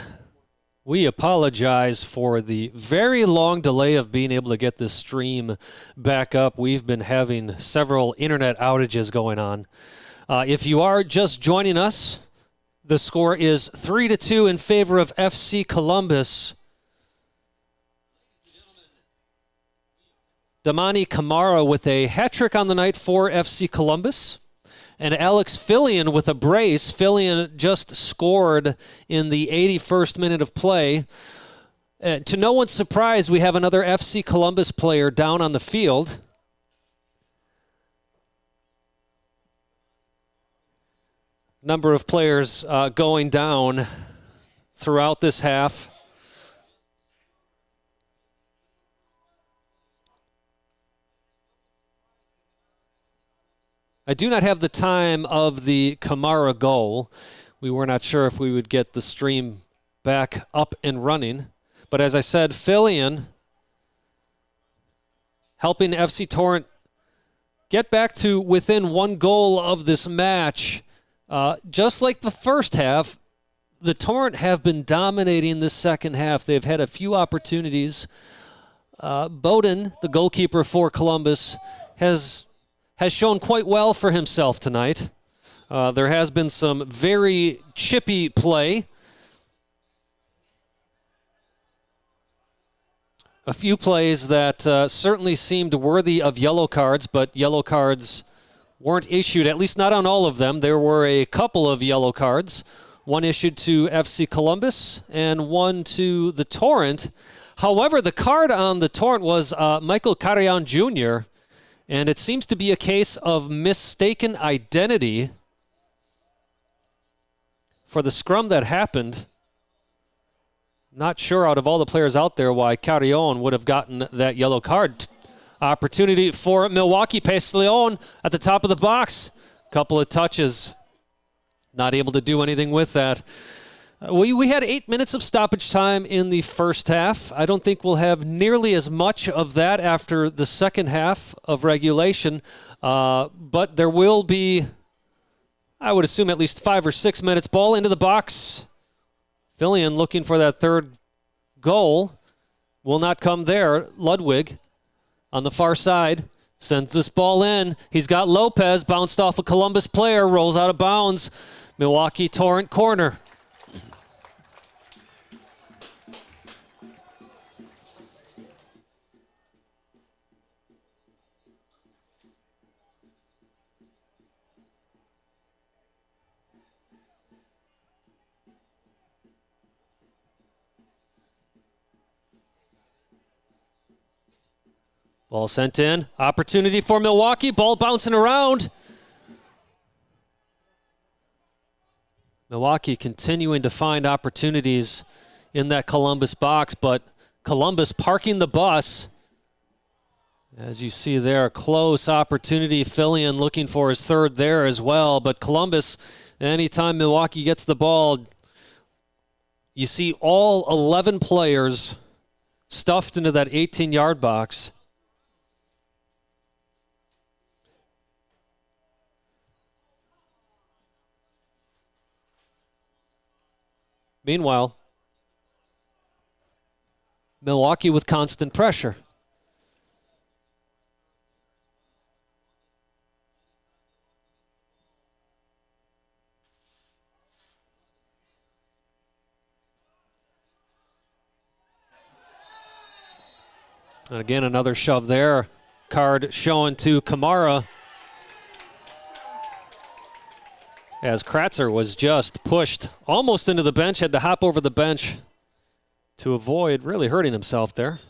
we apologize for the very long delay of being able to get this stream back up. We've been having several internet outages going on. If you are just joining us, the score is 3-2 in favor of FC Columbus. Damani Kamara with a hat trick on the night for FC Columbus. And Alex Fillion with a brace. Fillion just scored in the 81st minute of play. To no one's surprise, we have another FC Columbus player down on the field. Number of players going down throughout this half. I do not have the time of the Kamara goal. We were not sure if we would get the stream back up and running. But as I said, Fillion helping FC Torrent get back to within one goal of this match. Just like the first half, the Torrent have been dominating this second half. They've had a few opportunities. Bowden, the goalkeeper for Columbus, has shown quite well for himself tonight. There has been some very chippy play. A few plays that certainly seemed worthy of yellow cards, but yellow cards weren't issued, at least not on all of them. There were a couple of yellow cards, one issued to FC Columbus and one to the Torrent. However, the card on the Torrent was Michael Carrion Jr., and it seems to be a case of mistaken identity for the scrum that happened. Not sure out of all the players out there why Carrion would have gotten that yellow card. Opportunity for Milwaukee. Pesleon at the top of the box. Couple of touches. Not able to do anything with that. We had 8 minutes of stoppage time in the first half. I don't think we'll have nearly as much of that after the second half of regulation. But there will be, I would assume, at least 5 or 6 minutes. Ball into the box. Fillion looking for that third goal. Will not come there. Ludwig on the far side sends this ball in. He's got Lopez, bounced off a Columbus player, rolls out of bounds. Milwaukee Torrent corner. Ball sent in. Opportunity for Milwaukee. Ball bouncing around. Milwaukee continuing to find opportunities in that Columbus box, but Columbus parking the bus. As you see there, close opportunity. Fillion looking for his third there as well. But Columbus, anytime Milwaukee gets the ball, you see all 11 players stuffed into that 18-yard box. Meanwhile, Milwaukee with constant pressure. And again, another shove there. Card showing to Kamara. As Kratzer was just pushed almost into the bench, had to hop over the bench to avoid really hurting himself there.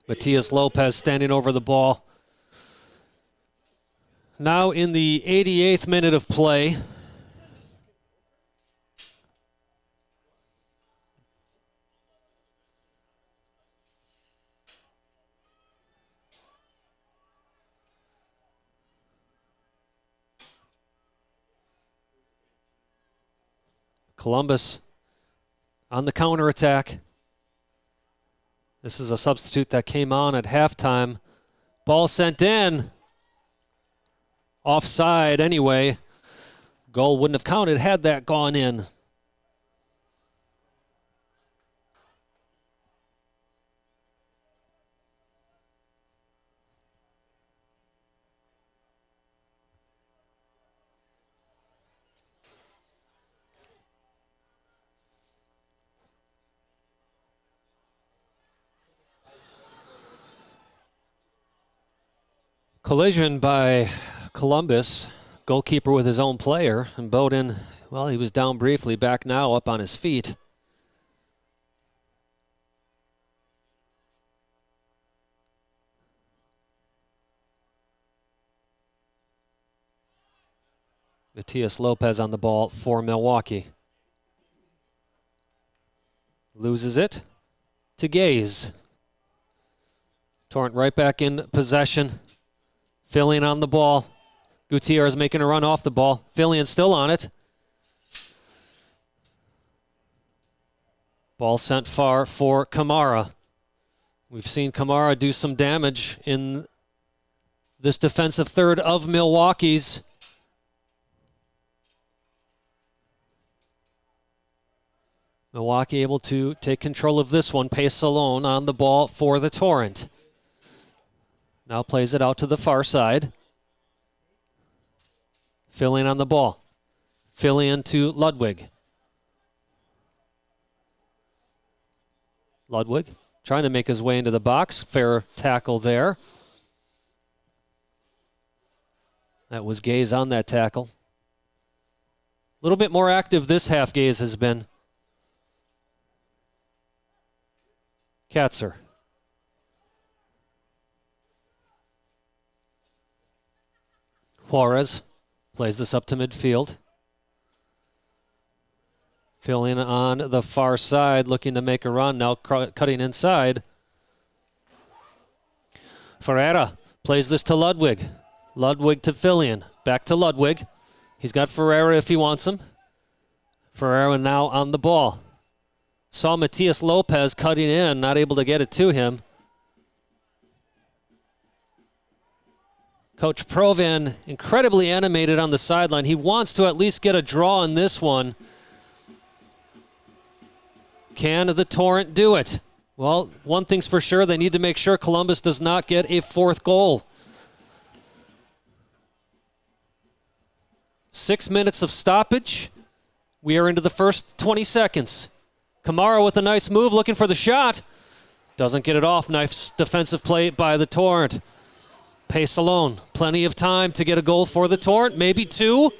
Matias Lopez standing over the ball. Now in the 88th minute of play. Columbus on the counterattack This is a substitute that came on at halftime. Ball sent in. Offside anyway. Goal wouldn't have counted had that gone in. Collision by Columbus. Goalkeeper with his own player. And Bowden, well, he was down briefly, back now up on his feet. Matias Lopez on the ball for Milwaukee. Loses it to Gaze. Torrent right back in possession. Fillion on the ball. Gutierrez making a run off the ball. Fillion still on it. Ball sent far for Kamara. We've seen Kamara do some damage in this defensive third of Milwaukee's. Milwaukee able to take control of this one. Pace alone on the ball for the Torrent. Now plays it out to the far side. Fillion on the ball. Fillion to Ludwig. Ludwig trying to make his way into the box. Fair tackle there. That was Gaze on that tackle. A little bit more active this half Gaze has been. Katzer. Juarez plays this up to midfield. Fillion on the far side, looking to make a run, now cutting inside. Ferreira plays this to Ludwig. Ludwig to Fillion. Back to Ludwig. He's got Ferreira if he wants him. Ferreira now on the ball. Saw Matias Lopez cutting in, not able to get it to him. Coach Provan incredibly animated on the sideline. He wants to at least get a draw in this one. Can the Torrent do it? Well, one thing's for sure, they need to make sure Columbus does not get a fourth goal. 6 minutes of stoppage. We are into the first 20 seconds. Kamara with a nice move, looking for the shot. Doesn't get it off. Nice defensive play by the Torrent. Pace alone. Plenty of time to get a goal for the Torrent. Maybe two.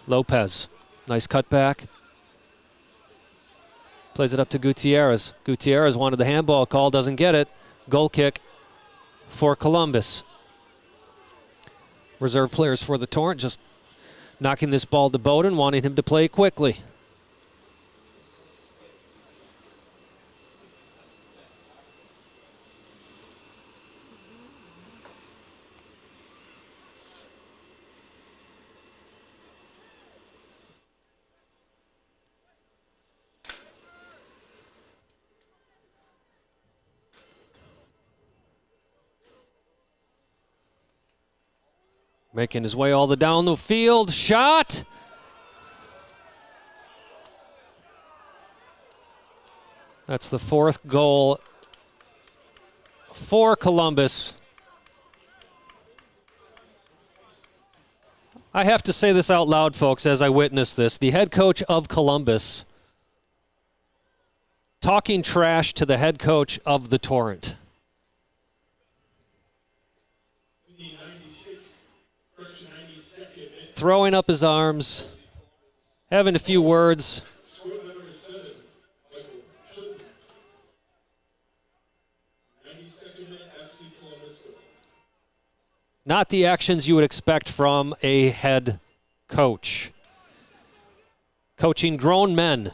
Lopez. Nice cutback. Plays it up to Gutierrez. Gutierrez wanted the handball call. Doesn't get it. Goal kick for Columbus. Reserve players for the Torrent just knocking this ball to Bowden, wanting him to play quickly. Making his way all the down the field. Shot! That's the fourth goal for Columbus. I have to say this out loud, folks, as I witness this. The head coach of Columbus talking trash to the head coach of the Torrent. Throwing up his arms, having a few words. Not the actions you would expect from a head coach. Coaching grown men.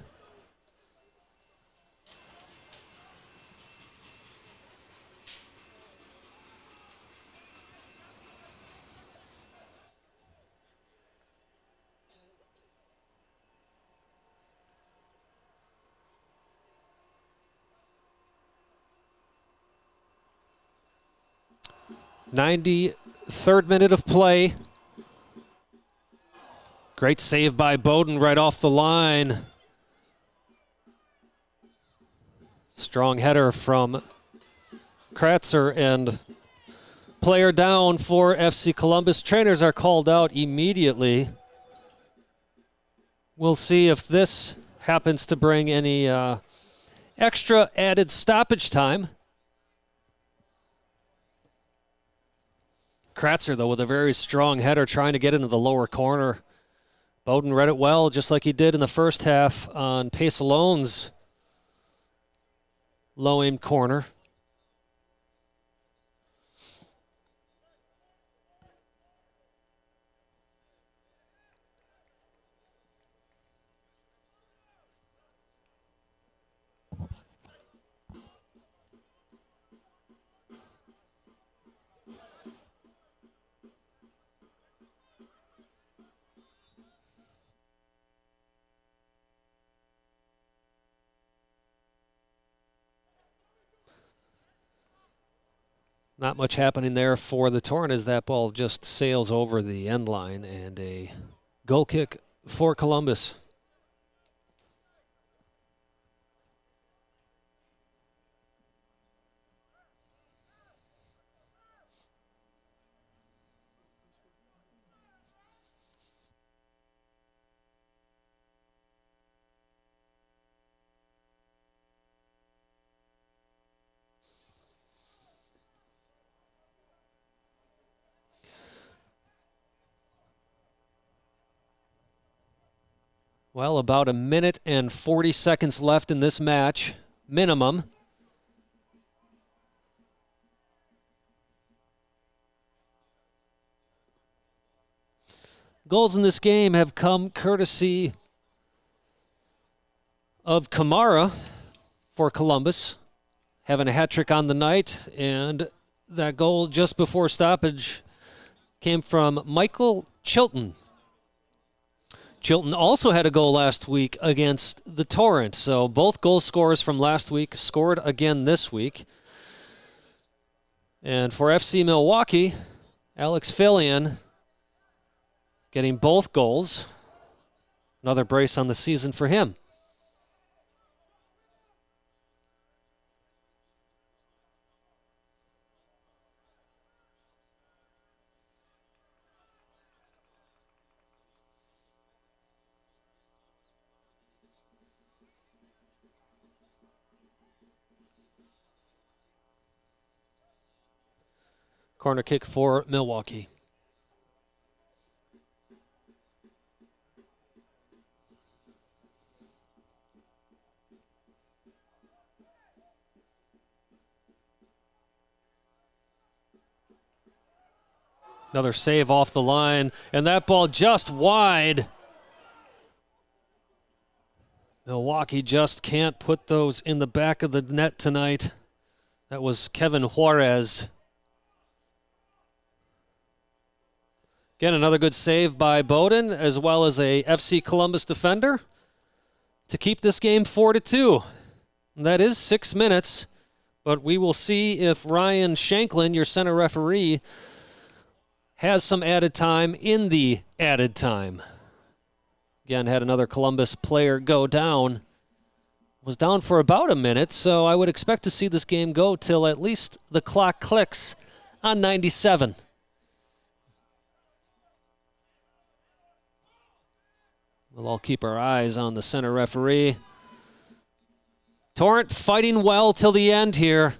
93rd minute of play. Great save by Bowden right off the line. Strong header from Kratzer, and player down for FC Columbus. Trainers are called out immediately. We'll see if this happens to bring any extra added stoppage time. Kratzer, though, with a very strong header trying to get into the lower corner. Bowden read it well, just like he did in the first half on Pesalone's low-aimed corner. Not much happening there for the Torrent as that ball just sails over the end line, and a goal kick for Columbus. Well, about a minute and 40 seconds left in this match, minimum. Goals in this game have come courtesy of Kamara for Columbus, having a hat trick on the night, and that goal just before stoppage came from Michael Chilton. Chilton also had a goal last week against the Torrent, so both goal scorers from last week scored again this week. And for FC Milwaukee, Alex Fillion getting both goals. Another brace on the season for him. Corner kick for Milwaukee. Another save off the line, and that ball just wide. Milwaukee just can't put those in the back of the net tonight. That was Kevin Juarez. Again, another good save by Bowden, as well as a FC Columbus defender to keep this game 4-2. And that is 6 minutes, but we will see if Ryan Shanklin, your center referee, has some added time in the added time. Again, had another Columbus player go down. Was down for about a minute, so I would expect to see this game go till at least the clock clicks on 97. We'll all keep our eyes on the center referee. Torrent fighting well till the end here.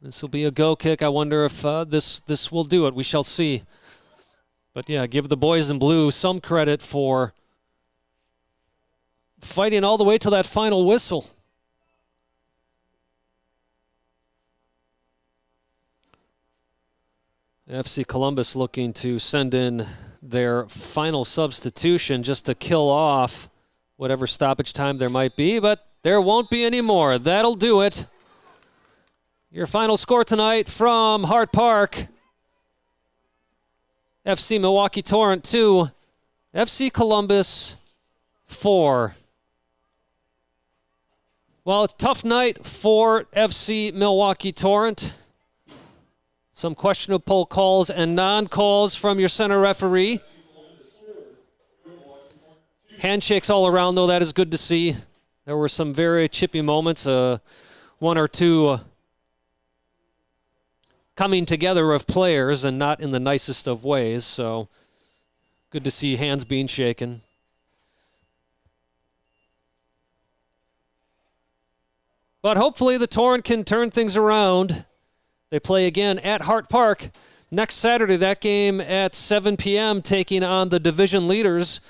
This will be a go kick. I wonder if this will do it. We shall see. But yeah, give the boys in blue some credit for fighting all the way to that final whistle. FC Columbus looking to send in their final substitution just to kill off whatever stoppage time there might be, but there won't be any more. That'll do it. Your final score tonight from Hart Park: FC Milwaukee Torrent 2, FC Columbus 4. Well, it's a tough night for FC Milwaukee Torrent. Some questionable calls and non-calls from your center referee. Handshakes all around, though. That is good to see. There were some very chippy moments, one or two coming together of players and not in the nicest of ways. So good to see hands being shaken. But hopefully the Torrent can turn things around. They play again at Hart Park next Saturday. That game at 7 p.m. taking on the division leaders,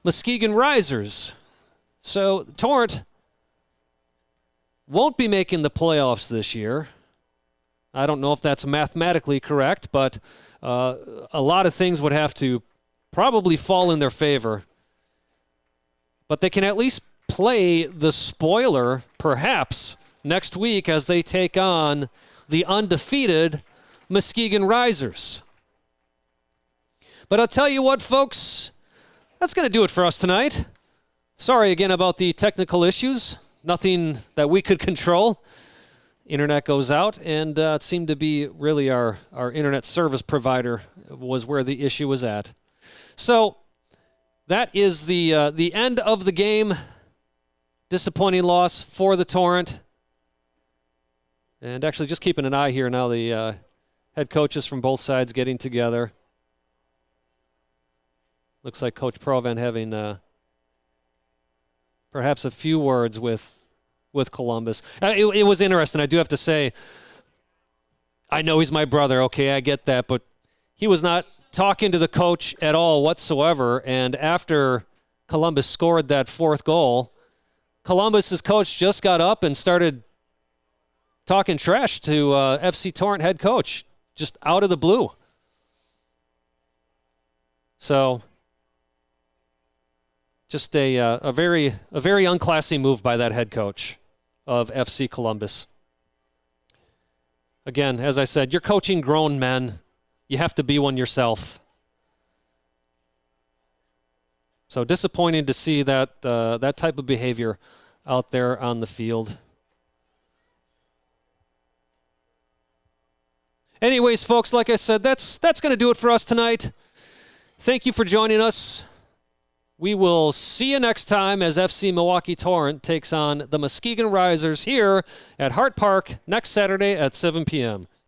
Muskegon Risers. So Torrent won't be making the playoffs this year. I don't know if that's mathematically correct, but a lot of things would have to probably fall in their favor. But they can at least play the spoiler, perhaps, next week as they take on the undefeated Muskegon Risers. But I'll tell you what, folks, that's going to do it for us tonight. Sorry again about the technical issues. Nothing that we could control. Internet goes out, and it seemed to be really our internet service provider was where the issue was at. So that is the end of the game. Disappointing loss for the Torrent. And actually just keeping an eye here now, the head coaches from both sides getting together. Looks like Coach Provan having perhaps a few words with Columbus. It was interesting. I do have to say, I know he's my brother. Okay, I get that. But he was not talking to the coach at all whatsoever. And after Columbus scored that fourth goal, Columbus's coach just got up and started talking trash to FC Torrent head coach, just out of the blue. So just a very unclassy move by that head coach of FC Columbus. Again, as I said, you're coaching grown men. You have to be one yourself. So disappointing to see that that type of behavior out there on the field. Anyways, folks, like I said, that's going to do it for us tonight. Thank you for joining us. We will see you next time as FC Milwaukee Torrent takes on the Muskegon Risers here at Hart Park next Saturday at 7 p.m.